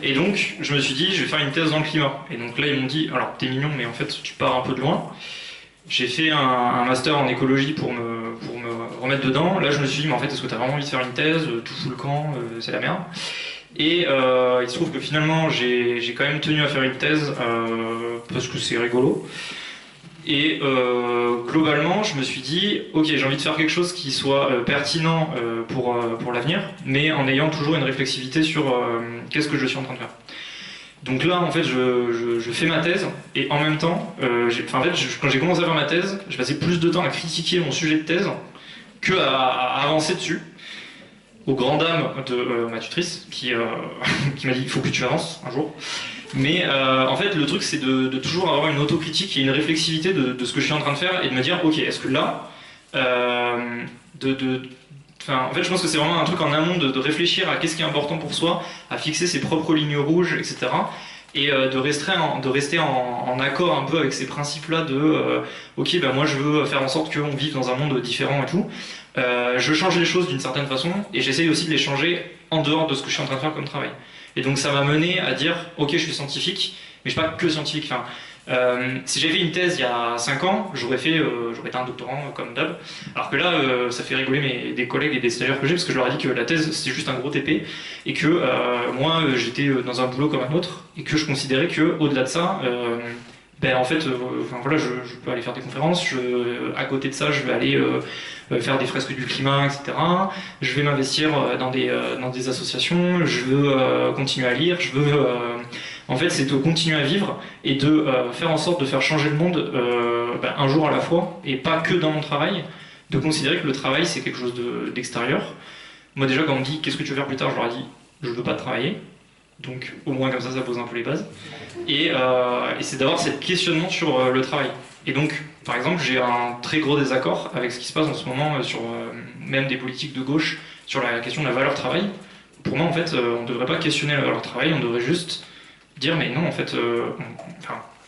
Et donc je me suis dit je vais faire une thèse dans le climat. Et donc là ils m'ont dit alors t'es mignon mais en fait tu pars un peu de loin. J'ai fait un master en écologie pour me remettre dedans. Là je me suis dit mais en fait est-ce que t'as vraiment envie de faire une thèse, tout fout le camp, c'est la merde. Et il se trouve que finalement j'ai quand même tenu à faire une thèse parce que c'est rigolo. Et globalement, je me suis dit, ok, j'ai envie de faire quelque chose qui soit pertinent pour l'avenir, mais en ayant toujours une réflexivité sur qu'est-ce que je suis en train de faire. Donc là, en fait, je fais ma thèse, et en même temps, quand j'ai commencé à faire ma thèse, j'ai passé plus de temps à critiquer mon sujet de thèse qu'à avancer dessus, aux grandes dames de ma tutrice, qui m'a dit, il faut que tu avances un jour. Mais en fait, le truc, c'est de toujours avoir une autocritique et une réflexivité de ce que je suis en train de faire et de me dire, ok, est-ce que là, en fait, je pense que c'est vraiment un truc en amont de réfléchir à qu'est-ce qui est important pour soi, à fixer ses propres lignes rouges, etc. Et de rester en accord un peu avec ces principes-là de, ok, ben moi je veux faire en sorte qu'on vive dans un monde différent et tout. Je change les choses d'une certaine façon et j'essaye aussi de les changer en dehors de ce que je suis en train de faire comme travail. Et donc ça m'a mené à dire, ok, je suis scientifique, mais je suis pas que scientifique. Enfin, si j'avais fait une thèse il y a 5 ans, j'aurais été un doctorant comme d'hab. Alors que là, ça fait rigoler des collègues et des stagiaires que j'ai, parce que je leur ai dit que la thèse, c'est juste un gros TP, et que moi, j'étais dans un boulot comme un autre, et que je considérais que au-delà de ça, en fait, je peux aller faire des conférences, à côté de ça, je vais aller faire des fresques du climat, etc. Je vais m'investir dans des associations, je veux continuer à lire, en fait, c'est de continuer à vivre et de faire en sorte de faire changer le monde un jour à la fois, et pas que dans mon travail, de considérer que le travail, c'est quelque chose d'extérieur. Moi déjà, quand on me dit « qu'est-ce que tu veux faire plus tard ?», je leur dis « je veux pas travailler ». Donc au moins comme ça pose un peu les bases. Et c'est d'avoir ce questionnement sur le travail. Et donc, par exemple, j'ai un très gros désaccord avec ce qui se passe en ce moment sur même des politiques de gauche sur la question de la valeur travail. Pour moi, en fait, on ne devrait pas questionner la valeur travail, on devrait juste dire mais non, en fait,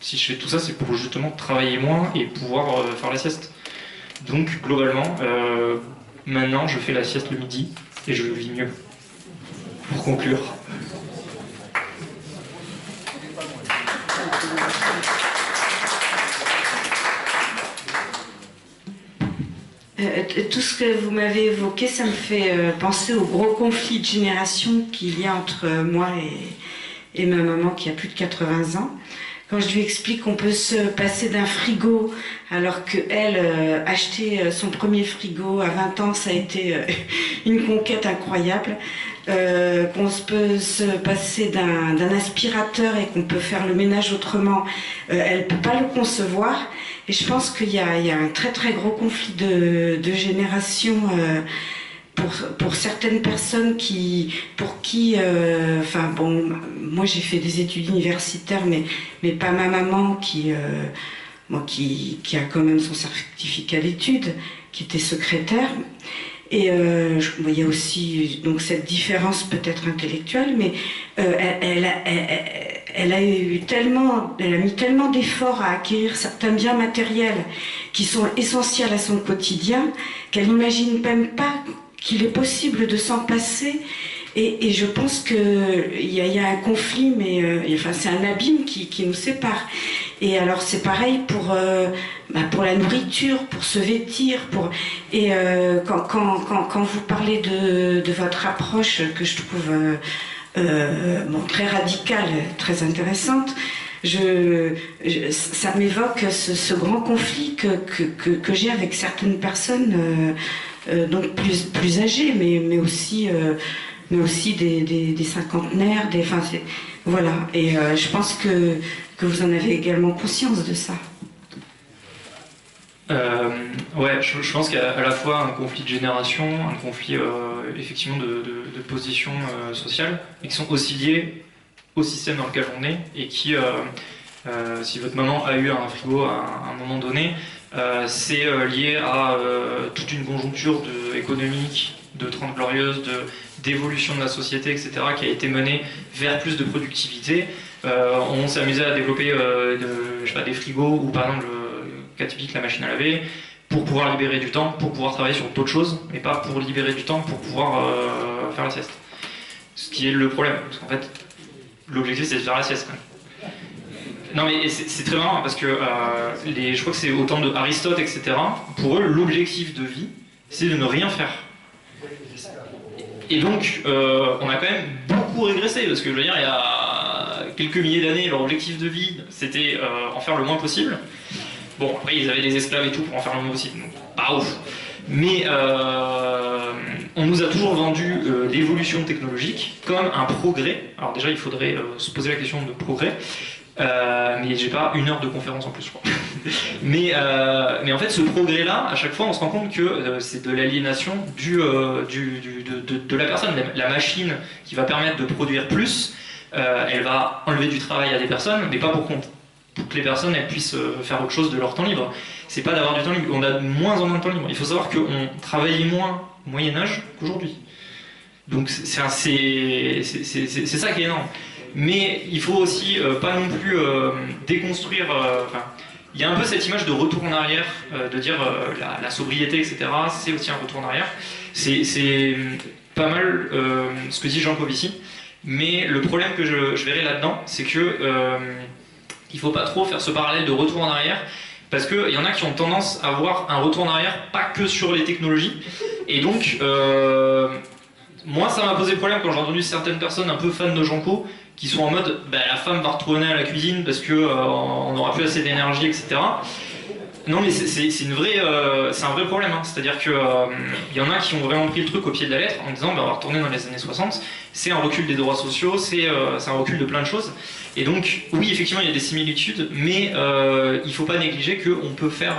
si je fais tout ça, c'est pour justement travailler moins et pouvoir faire la sieste. Donc, globalement, maintenant, je fais la sieste le midi et je vis mieux. Pour conclure. Tout ce que vous m'avez évoqué, ça me fait penser au gros conflit de génération qu'il y a entre moi et ma maman qui a plus de 80 ans. Quand je lui explique qu'on peut se passer d'un frigo alors qu'elle acheter son premier frigo à 20 ans, ça a été une conquête incroyable. Qu'on peut se passer d'un aspirateur et qu'on peut faire le ménage autrement, elle ne peut pas le concevoir. Et je pense qu'il y a un très très gros conflit de génération pour certaines personnes moi j'ai fait des études universitaires, mais pas ma maman qui a quand même son certificat d'études, qui était secrétaire. Et il y a aussi donc cette différence peut-être intellectuelle, mais elle a mis tellement d'efforts à acquérir certains biens matériels qui sont essentiels à son quotidien qu'elle n'imagine même pas qu'il est possible de s'en passer. Et je pense qu'il y a un conflit, mais c'est un abîme qui nous sépare. Et alors c'est pareil pour la nourriture, pour se vêtir, quand vous parlez de votre approche que je trouve très radicale, très intéressante, ça m'évoque ce grand conflit que j'ai avec certaines personnes, donc plus âgées, mais aussi des cinquantenaires, voilà. Et je pense que vous en avez également conscience de ça. Ouais, je pense qu'il y a à la fois un conflit de génération, un conflit effectivement de position sociale, et qui sont aussi liés au système dans lequel on est, et qui, si votre maman a eu un frigo à un moment donné, c'est lié à toute une conjoncture économique, de 30 glorieuses, d'évolution de la société, etc., qui a été menée vers plus de productivité. On s'est amusé à développer des frigos, ou par exemple, cas typique, la machine à laver, pour pouvoir libérer du temps, pour pouvoir travailler sur d'autres choses, mais pas pour libérer du temps pour pouvoir faire la sieste. Ce qui est le problème, parce qu'en fait, l'objectif c'est de faire la sieste. Non mais c'est très marrant, parce que je crois que c'est au temps de Aristote, etc., pour eux, l'objectif de vie, c'est de ne rien faire. Et donc, on a quand même beaucoup régressé, parce que je veux dire, il y a quelques milliers d'années, leur objectif de vie, c'était en faire le moins possible. Bon, après, ils avaient des esclaves et tout pour en faire le moins possible, donc pas ouf. Mais on nous a toujours vendu l'évolution technologique comme un progrès. Alors déjà, il faudrait se poser la question de progrès. Mais j'ai pas 1 heure de conférence en plus, je crois. mais en fait, ce progrès-là, à chaque fois, on se rend compte que c'est de l'aliénation de la personne. La machine qui va permettre de produire plus, elle va enlever du travail à des personnes, mais pas pour que les personnes elles puissent faire autre chose de leur temps libre. C'est pas d'avoir du temps libre, on a de moins en moins de temps libre. Il faut savoir qu'on travaillait moins au Moyen-Âge qu'aujourd'hui. Donc c'est ça qui est énorme. Mais il faut aussi pas non plus déconstruire. Il y a un peu cette image de retour en arrière, de dire la sobriété, etc. C'est aussi un retour en arrière. C'est pas mal ce que dit Jean Covici. Mais le problème que je verrai là-dedans, c'est que il faut pas trop faire ce parallèle de retour en arrière, parce qu'il y en a qui ont tendance à voir un retour en arrière pas que sur les technologies. Et donc, moi, ça m'a posé problème quand j'ai entendu certaines personnes un peu fans de Janco qui sont en mode la femme va retourner à la cuisine parce que on n'aura plus assez d'énergie, etc. Non, mais c'est un vrai problème. Hein. C'est-à-dire que y en a qui ont vraiment pris le truc au pied de la lettre en disant on va retourner dans les années 60. C'est un recul des droits sociaux, c'est un recul de plein de choses. Et donc, oui, effectivement, il y a des similitudes, mais il ne faut pas négliger qu'on peut faire.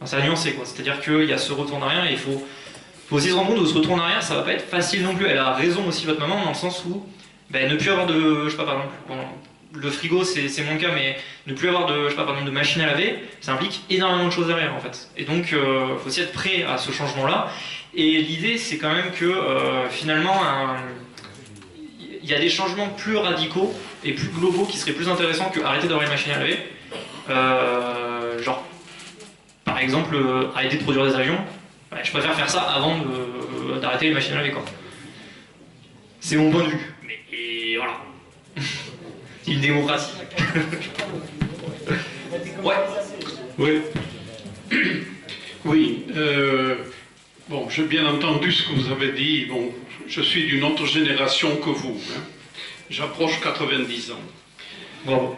C'est à nuancer, quoi. C'est-à-dire qu'il y a ce retour en arrière et il faut aussi se rendre compte que ce retour en arrière, ça va pas être facile non plus. Elle a raison aussi, votre maman, dans le sens où ne plus avoir de. Je sais pas, par exemple. Le frigo, c'est mon cas, mais ne plus avoir de, je sais pas, par exemple, de machine à laver, ça implique énormément de choses derrière, en fait. Et donc, il faut aussi être prêt à ce changement-là. Et l'idée, c'est quand même que, finalement, il y a des changements plus radicaux et plus globaux qui seraient plus intéressants que arrêter d'avoir une machine à laver. Genre, par exemple, arrêter de produire des avions. Je préfère faire ça avant d'arrêter les machines à laver, quoi. C'est mon point de vue. Mais voilà. C'est une démocratie. Ouais. Oui. Oui. Bon, j'ai bien entendu ce que vous avez dit. Bon, je suis d'une autre génération que vous. Hein. J'approche 90 ans. Bravo.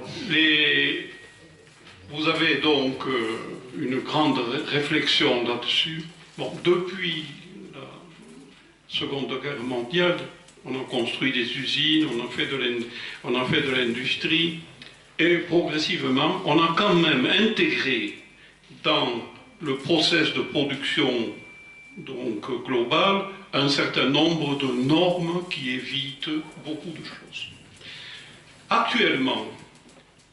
Vous avez donc une grande réflexion là-dessus. Bon, depuis la Seconde Guerre mondiale, on a construit des usines, on a fait de l'industrie, et progressivement, on a quand même intégré dans le process de production donc, global un certain nombre de normes qui évitent beaucoup de choses. Actuellement,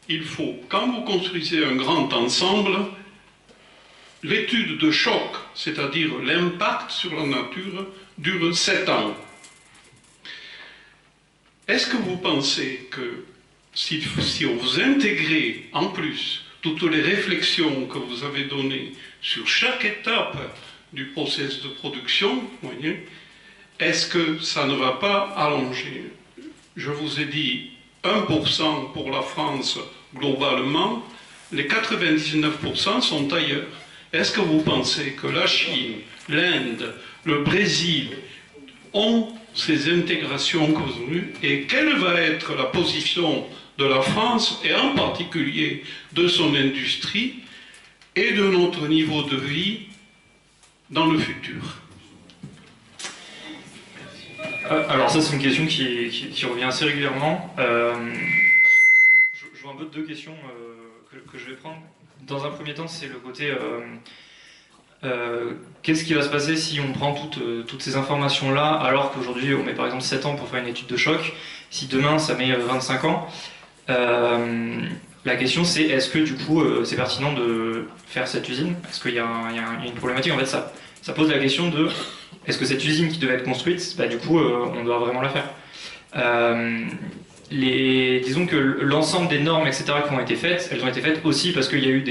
il faut, quand vous construisez un grand ensemble, l'étude de choc, c'est-à-dire l'impact sur la nature, dure 7 ans. Est-ce que vous pensez que si vous intégrez en plus toutes les réflexions que vous avez données sur chaque étape du processus de production, est-ce que ça ne va pas allonger? Je vous ai dit 1% pour la France globalement, les 99% sont ailleurs. Est-ce que vous pensez que la Chine, l'Inde, le Brésil ont ces intégrations que vous avez eues, et quelle va être la position de la France et en particulier de son industrie et de notre niveau de vie dans le futur? Alors ça c'est une question qui revient assez régulièrement. Je vois un peu deux questions que je vais prendre. Dans un premier temps, c'est le côté qu'est-ce qui va se passer si on prend toutes ces informations-là alors qu'aujourd'hui on met par exemple 7 ans pour faire une étude de choc, si demain ça met 25 ans. La question c'est est-ce que du coup c'est pertinent de faire cette usine? Est-ce qu'il y a une problématique? En fait ça pose la question de est-ce que cette usine qui devait être construite, du coup on doit vraiment la faire? Disons que l'ensemble des normes, etc., qui ont été faites, elles ont été faites aussi parce qu'il y a eu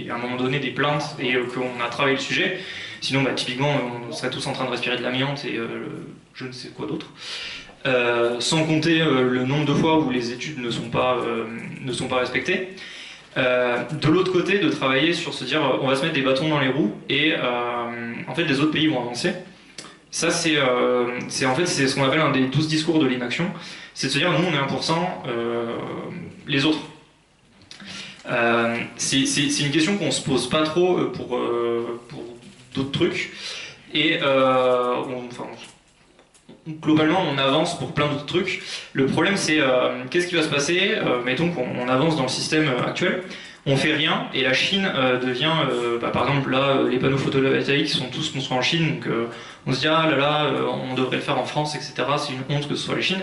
à un moment donné des plaintes et qu'on a travaillé le sujet. Sinon, typiquement, on serait tous en train de respirer de l'amiante et je ne sais quoi d'autre. Sans compter le nombre de fois où les études ne sont pas respectées. De l'autre côté, de travailler sur se dire on va se mettre des bâtons dans les roues et en fait les autres pays vont avancer. Ça, c'est ce qu'on appelle un des 12 discours de l'inaction. C'est de se dire, nous, on est 1%, les autres. C'est une question qu'on se pose pas trop pour d'autres trucs. Et globalement, on avance pour plein d'autres trucs. Le problème, c'est qu'est-ce qui va se passer? Mettons qu'on avance dans le système actuel. On fait rien et la Chine devient, par exemple là, les panneaux photovoltaïques sont tous construits en Chine, donc on se dit ah là là, on devrait le faire en France, etc. C'est une honte que ce soit la Chine.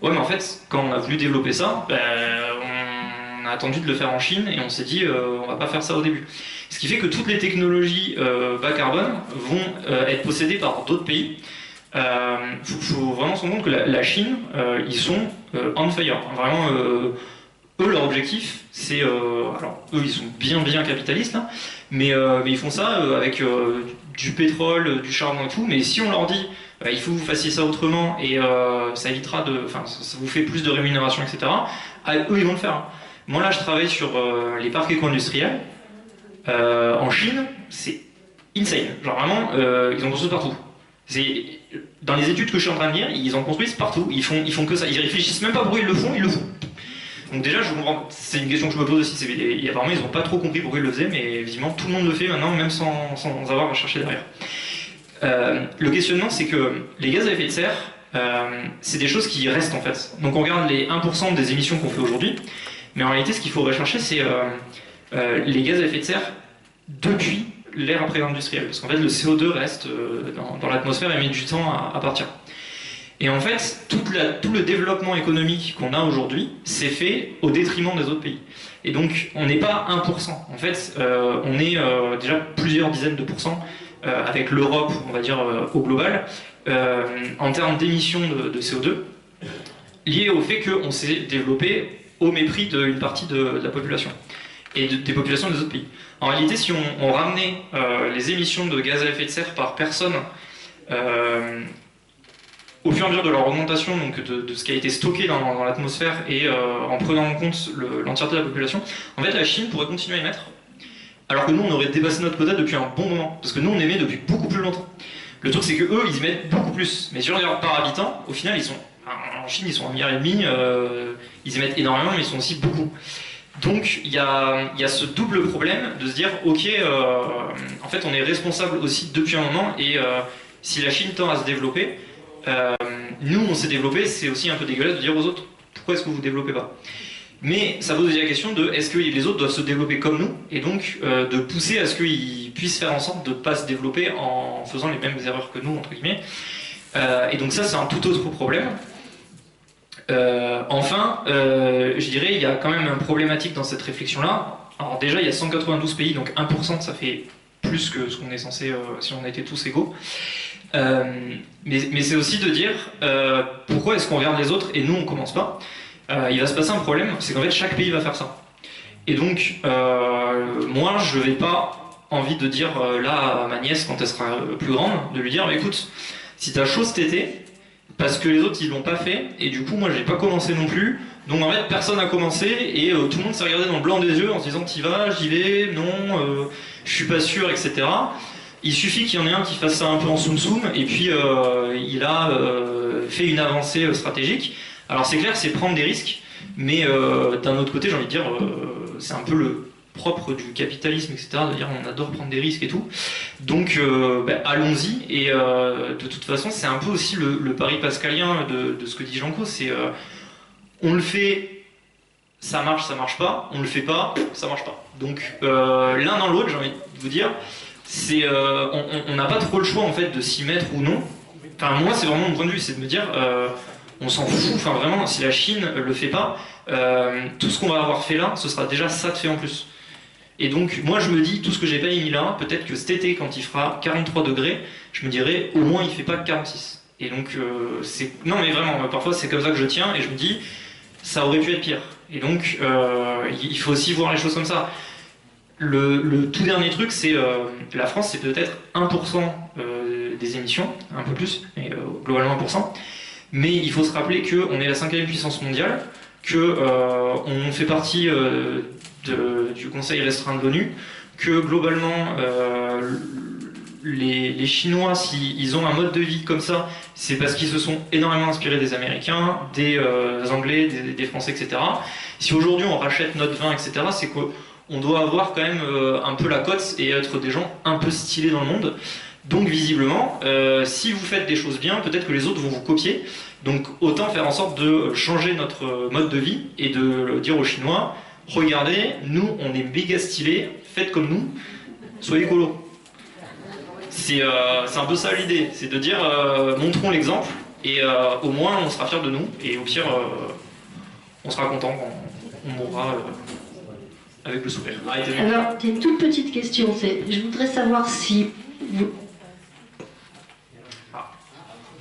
Ouais, mais en fait, quand on a voulu développer ça, on a attendu de le faire en Chine et on s'est dit on va pas faire ça au début. Ce qui fait que toutes les technologies bas carbone vont être possédées par d'autres pays. Faut vraiment se rendre compte que la Chine, ils sont on fire. Vraiment. Eux, leur objectif, c'est... alors, eux, ils sont bien capitalistes, hein, mais ils font ça avec du pétrole, du charbon et tout, mais si on leur dit il faut que vous fassiez ça autrement et ça évitera de... Enfin, ça vous fait plus de rémunération, etc., eux, ils vont le faire. Hein. Moi, là, je travaille sur les parcs éco-industriels. En Chine, c'est insane. Genre, vraiment, ils en construisent partout. Dans les études que je suis en train de lire, ils en construisent partout. Ils font que ça. Ils réfléchissent même pas pourquoi ils le font, ils le font. Donc déjà, je comprends, c'est une question que je me pose aussi, apparemment ils n'ont pas trop compris pourquoi ils le faisaient, mais visiblement tout le monde le fait maintenant, même sans avoir à chercher derrière. Le questionnement, c'est que les gaz à effet de serre, c'est des choses qui restent en fait. Donc on regarde les 1% des émissions qu'on fait aujourd'hui, mais en réalité ce qu'il faut rechercher, c'est les gaz à effet de serre depuis l'ère après-industrielle. Parce qu'en fait le CO2 reste dans l'atmosphère et met du temps à partir. Et en fait, tout le développement économique qu'on a aujourd'hui, c'est fait au détriment des autres pays. Et donc, on n'est pas 1%. En fait, on est déjà plusieurs dizaines de pourcents avec l'Europe, on va dire, au global, en termes d'émissions de CO2, liées au fait qu'on s'est développé au mépris d'une partie de la population et des populations des autres pays. En réalité, si on ramenait les émissions de gaz à effet de serre par personne au fur et à mesure de leur augmentation, donc de ce qui a été stocké dans l'atmosphère et en prenant en compte l'entièreté de la population, en fait la Chine pourrait continuer à émettre, alors que nous on aurait dépassé notre quota depuis un bon moment, parce que nous on émet depuis beaucoup plus longtemps. Le truc c'est que eux ils émettent beaucoup plus, mais si on regarde par habitant, au final en Chine ils sont 1,5 milliard, ils émettent énormément mais ils sont aussi beaucoup. Donc il y a ce double problème de se dire ok, en fait on est responsable aussi depuis un moment et si la Chine tend à se développer, nous on s'est développé, c'est aussi un peu dégueulasse de dire aux autres pourquoi est-ce que vous vous développez pas. Mais ça pose aussi la question de est-ce que les autres doivent se développer comme nous et donc de pousser à ce qu'ils puissent faire en sorte de ne pas se développer en faisant les mêmes erreurs que nous entre guillemets. Et donc ça c'est un tout autre problème. Enfin, je dirais il y a quand même une problématique dans cette réflexion là. Alors déjà il y a 192 pays donc 1% ça fait plus que ce qu'on est censé si on était tous égaux. Mais c'est aussi de dire pourquoi est-ce qu'on regarde les autres et nous on commence pas. Il va se passer un problème, c'est qu'en fait chaque pays va faire ça. Et donc moi je vais pas envie de dire là à ma nièce quand elle sera plus grande, de lui dire bah, écoute, si t'as chaud cet été, parce que les autres ils l'ont pas fait, et du coup moi j'ai pas commencé non plus, donc en fait personne n'a commencé et tout le monde s'est regardé dans le blanc des yeux en se disant t'y vas, j'y vais, non, je suis pas sûr, etc. Il suffit qu'il y en ait un qui fasse ça un peu en soum-soum, et puis il a fait une avancée stratégique, Alors c'est clair, c'est prendre des risques, mais d'un autre côté, j'ai envie de dire, c'est un peu le propre du capitalisme, etc., de dire on adore prendre des risques et tout. Donc allons-y, et de toute façon, c'est un peu aussi le pari pascalien de ce que dit Janco, c'est on le fait, ça marche pas, on le fait pas, ça marche pas. Donc l'un dans l'autre, j'ai envie de vous dire, c'est on n'a pas trop le choix en fait de s'y mettre ou non. Enfin moi c'est vraiment mon point de vue, c'est de me dire on s'en fout, enfin vraiment si la Chine le fait pas, tout ce qu'on va avoir fait là, ce sera déjà ça de fait en plus. Et donc moi je me dis tout ce que j'ai pas émis là, peut-être que cet été quand il fera 43 degrés, je me dirais au moins il fait pas 46. Et donc c'est non mais vraiment parfois c'est comme ça que je tiens et je me dis ça aurait pu être pire. Et donc il faut aussi voir les choses comme ça. Le tout dernier truc, c'est la France, c'est peut-être 1% des émissions, un peu plus, mais globalement 1%. Mais il faut se rappeler qu'on est la 5e puissance mondiale, qu'on fait partie du Conseil restreint de l'ONU, que globalement les Chinois, s'ils ont un mode de vie comme ça, c'est parce qu'ils se sont énormément inspirés des Américains, des Anglais, des Français, etc. Si aujourd'hui on rachète notre vin, etc., c'est qu'on doit avoir quand même un peu la cote et être des gens un peu stylés dans le monde. Donc visiblement, si vous faites des choses bien, peut-être que les autres vont vous copier. Donc autant faire en sorte de changer notre mode de vie et de dire aux Chinois, regardez, nous on est méga stylés, faites comme nous, soyez écolo. C'est un peu ça l'idée, c'est de dire montrons l'exemple et au moins on sera fiers de nous et au pire on sera content quand on mourra avec le sourire. Arrêtez. Alors, il y a une toute petite question, je voudrais savoir si vous...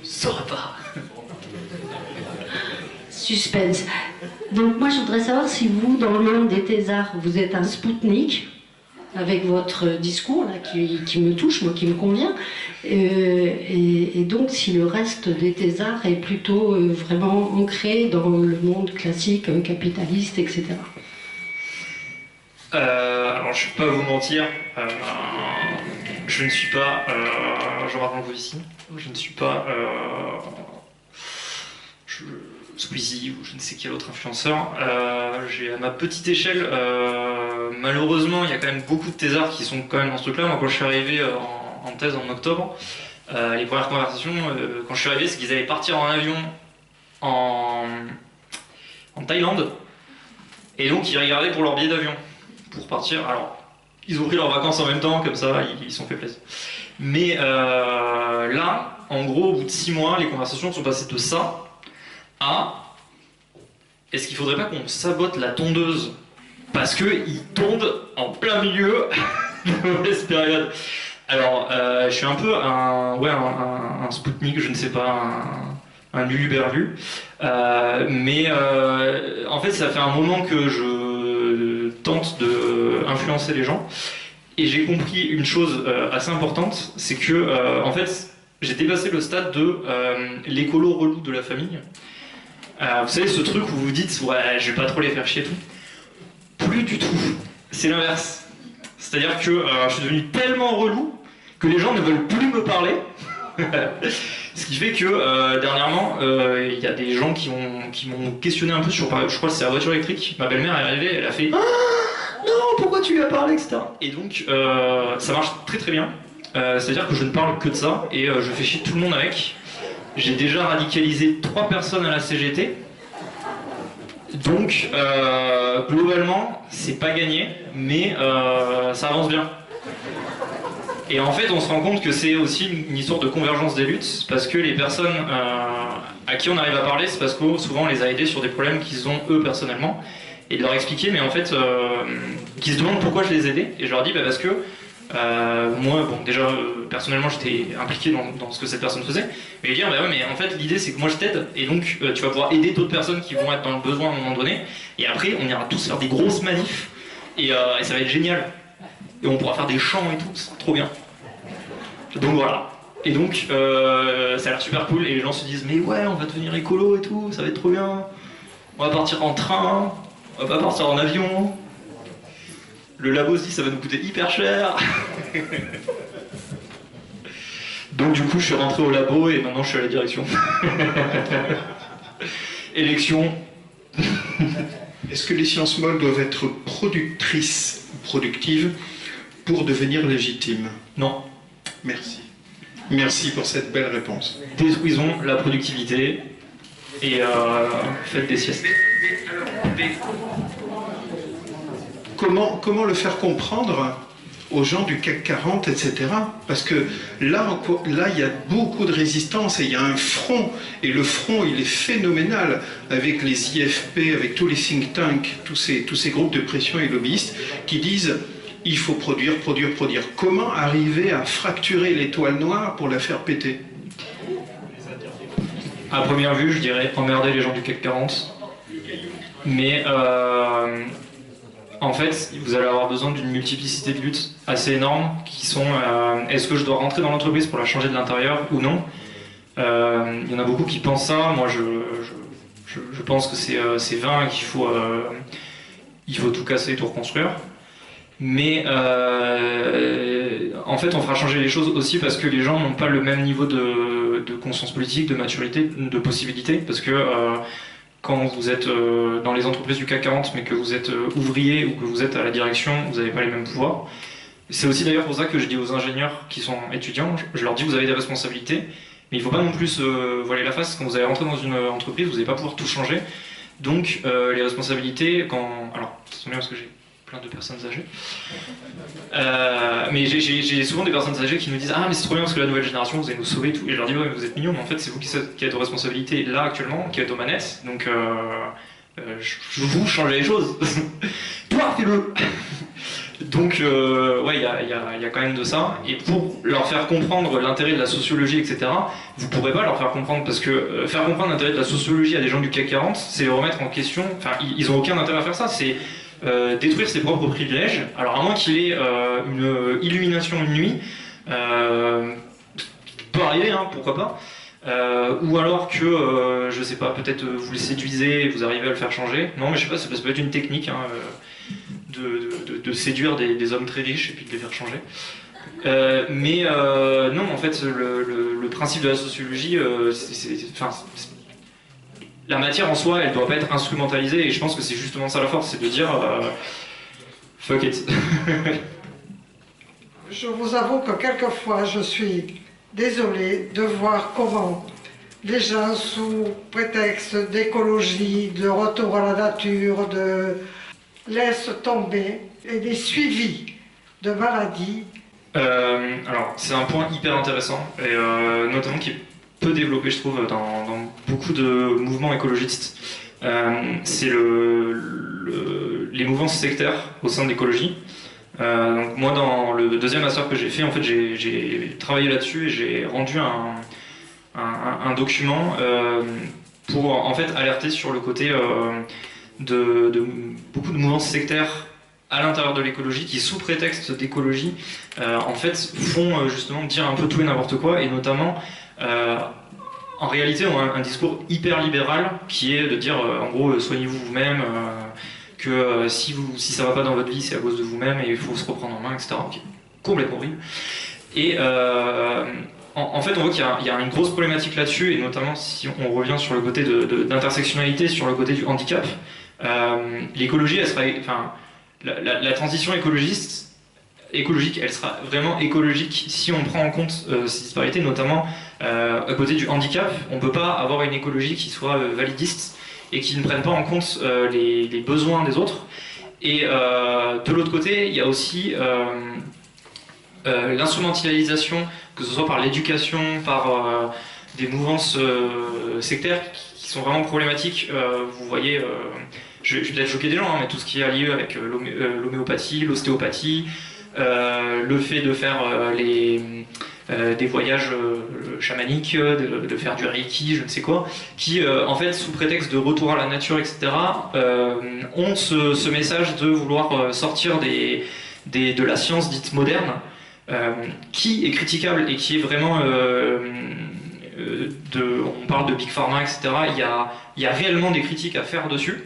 Saura pas. Suspense. Donc moi je voudrais savoir si vous, dans le monde des thésards, vous êtes un Spoutnik, avec votre discours là, qui me touche, moi qui me convient, et donc si le reste des thésards est plutôt vraiment ancré dans le monde classique, capitaliste, etc. Alors je ne vais pas vous mentir, je ne suis pas, je raconte vous ici, je ne suis pas Squeezie ou je ne sais quel autre influenceur. J'ai à ma petite échelle, malheureusement il y a quand même beaucoup de thésards qui sont quand même dans ce truc-là. Moi quand je suis arrivé en thèse en octobre, les premières conversations, quand je suis arrivé, c'est qu'ils allaient partir en avion en Thaïlande, et donc ils regardaient pour leur billet d'avion pour partir. Alors ils ont pris leurs vacances en même temps, comme ça ils se sont fait plaisir. Mais là, en gros, au bout de 6 mois, les conversations sont passées de ça à est-ce qu'il faudrait pas qu'on sabote la tondeuse parce qu'ils tondent en plein milieu de mauvaise période. Alors, je suis un peu un Spoutnik, je ne sais pas, un Luluberlu, mais en fait, ça fait un moment que je tente de influencer les gens, et j'ai compris une chose assez importante, c'est que, en fait, j'ai dépassé le stade de l'écolo relou de la famille. Vous savez, ce truc où vous vous dites, ouais, je vais pas trop les faire chier et tout. Plus du tout. C'est l'inverse. C'est-à-dire que je suis devenu tellement relou que les gens ne veulent plus me parler. Ce qui fait que dernièrement, il y a des gens qui m'ont questionné un peu sur, je crois que c'est la voiture électrique. Ma belle-mère est arrivée, elle a fait ah, non, pourquoi tu lui as parlé, etc. Et donc, ça marche très très bien. C'est-à-dire que je ne parle que de ça et je fais chier tout le monde avec. J'ai déjà radicalisé 3 personnes à la CGT. Donc, globalement, c'est pas gagné, mais ça avance bien. Et en fait, on se rend compte que c'est aussi une histoire de convergence des luttes, parce que les personnes à qui on arrive à parler, c'est parce que souvent on les a aidés sur des problèmes qu'ils ont eux personnellement, et de leur expliquer, mais en fait, qu'ils se demandent pourquoi je les aidais, et je leur dis bah, parce que moi, bon, déjà, personnellement, j'étais impliqué dans ce que cette personne faisait, mais dire, bah ouais, mais en fait, l'idée c'est que moi je t'aide, et donc tu vas pouvoir aider d'autres personnes qui vont être dans le besoin à un moment donné, et après, on ira tous faire des grosses manifs, et ça va être génial. Et on pourra faire des chants et tout, c'est trop bien. Donc voilà. Et donc, ça a l'air super cool, et les gens se disent, mais ouais, on va devenir écolo et tout, ça va être trop bien. On va partir en train, on va pas partir en avion. Le labo se dit ça va nous coûter hyper cher. Donc du coup je suis rentré au labo et maintenant je suis à la direction. Élection. Est-ce que les sciences molles doivent être productrices ou productives pour devenir légitimes? Non. Merci. Merci pour cette belle réponse. Détruisons la productivité et faites des siestes. Comment le faire comprendre aux gens du CAC 40, etc. Parce que là, il y a beaucoup de résistance et il y a un front. Et le front, il est phénoménal avec les IFP, avec tous les think tanks, tous ces groupes de pression et lobbyistes qui disent il faut produire, produire, produire. Comment arriver à fracturer l'étoile noire pour la faire péter? À première vue, je dirais emmerder les gens du CAC 40. Mais en fait, vous allez avoir besoin d'une multiplicité de luttes assez énormes qui sont est-ce que je dois rentrer dans l'entreprise pour la changer de l'intérieur ou non? Il y en a beaucoup qui pensent ça. Moi, je pense que c'est vain et qu'il faut tout casser et tout reconstruire. Mais en fait, on fera changer les choses aussi parce que les gens n'ont pas le même niveau de conscience politique, de maturité, de possibilités. Parce que quand vous êtes dans les entreprises du CAC 40, mais que vous êtes ouvrier ou que vous êtes à la direction, vous n'avez pas les mêmes pouvoirs. C'est aussi d'ailleurs pour ça que je dis aux ingénieurs qui sont étudiants, je leur dis vous avez des responsabilités, mais il ne faut pas non plus se voiler la face. Quand vous allez rentrer dans une entreprise, vous n'allez pas pouvoir tout changer. Donc les responsabilités, alors c'est bien parce que j'ai plein de personnes âgées. Mais j'ai souvent des personnes âgées qui nous disent ah mais c'est trop bien parce que la nouvelle génération vous allez nous sauver et tout. Et je leur dis ouais mais vous êtes mignons mais en fait c'est vous qui êtes aux responsabilités là actuellement, qui êtes aux manettes. Donc je vous changez les choses. Toi fais-le. Donc ouais il y a quand même de ça. Et pour leur faire comprendre l'intérêt de la sociologie etc. Vous pourrez pas leur faire comprendre parce que faire comprendre l'intérêt de la sociologie à des gens du CAC 40 c'est les remettre en question. Enfin ils ont aucun intérêt à faire ça. C'est détruire ses propres privilèges. Alors à moins qu'il ait une illumination une nuit, peut arriver, hein, pourquoi pas. Ou alors que, je sais pas, peut-être vous le séduisez et vous arrivez à le faire changer. Non mais je sais pas, ça peut être une technique hein, de séduire des hommes très riches et puis de les faire changer. Mais non, en fait, le principe de la sociologie, la matière en soi, elle doit pas être instrumentalisée et je pense que c'est justement ça la force, c'est de dire fuck it. Je vous avoue que quelquefois je suis désolée de voir comment les gens sous prétexte d'écologie, de retour à la nature, laissent tomber et des suivis de maladies. Alors c'est un point hyper intéressant et notamment qui est peu développé, je trouve, dans beaucoup de mouvements écologistes. C'est les mouvements sectaires au sein de l'écologie. Donc moi, dans le deuxième master que j'ai fait, en fait, j'ai travaillé là-dessus et j'ai rendu un document pour en fait alerter sur le côté de beaucoup de mouvements sectaires à l'intérieur de l'écologie qui, sous prétexte d'écologie, en fait, font justement dire un peu tout et n'importe quoi, et notamment en réalité ont un discours hyper libéral qui est de dire en gros soignez-vous vous-même, que si ça va pas dans votre vie c'est à cause de vous-même et il faut se reprendre en main, etc. Okay. Complètement horrible. Et en fait on voit qu'il y a une grosse problématique là-dessus, et notamment si on revient sur le côté d'intersectionnalité, sur le côté du handicap, l'écologie, elle sera, enfin, la transition écologique, elle sera vraiment écologique si on prend en compte ces disparités, notamment à côté du handicap. On ne peut pas avoir une écologie qui soit validiste et qui ne prenne pas en compte les besoins des autres. Et de l'autre côté, il y a aussi l'instrumentalisation, que ce soit par l'éducation, par des mouvances sectaires qui sont vraiment problématiques. Vous voyez, je vais peut-être choquer des gens, hein, mais tout ce qui est lié avec l'homéopathie, l'ostéopathie, le fait de faire des voyages chamaniques, de faire du reiki, je ne sais quoi, qui en fait sous prétexte de retour à la nature, etc., ont ce message de vouloir sortir de la science dite moderne, qui est critiquable et qui est vraiment on parle de Big Pharma, etc. Il y a réellement des critiques à faire dessus,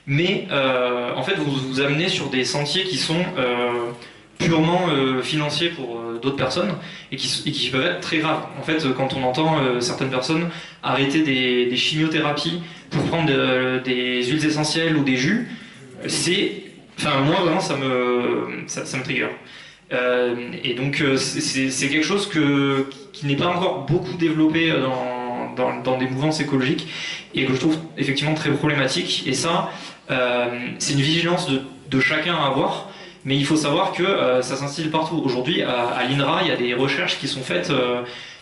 mais en fait vous amenez sur des sentiers qui sont purement financiers pour d'autres personnes et qui peuvent être très graves. En fait, quand on entend certaines personnes arrêter des chimiothérapies pour prendre des huiles essentielles ou des jus, enfin moi vraiment ça me trigger. Et donc c'est quelque chose qui n'est pas encore beaucoup développé dans des mouvances écologiques et que je trouve effectivement très problématique. Et ça, c'est une vigilance de chacun à avoir, mais il faut savoir que ça s'instille partout. Aujourd'hui, à l'INRA, il y a des recherches qui sont faites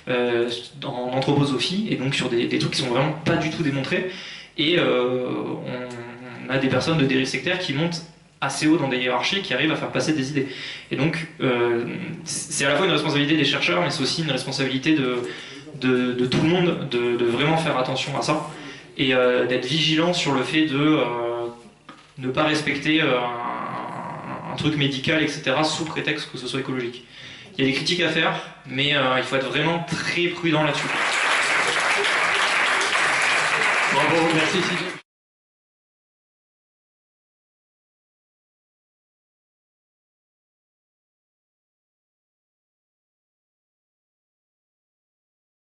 en anthroposophie, et donc sur des trucs qui sont vraiment pas du tout démontrés. Et on a des personnes de dérive sectaire qui montent assez haut dans des hiérarchies, qui arrivent à faire passer des idées. Et donc, c'est à la fois une responsabilité des chercheurs, mais c'est aussi une responsabilité de tout le monde de vraiment faire attention à ça, et d'être vigilant sur le fait de ne pas respecter un truc médical, etc., sous prétexte que ce soit écologique. Il y a des critiques à faire, mais il faut être vraiment très prudent là-dessus. Bravo, merci Sylvain.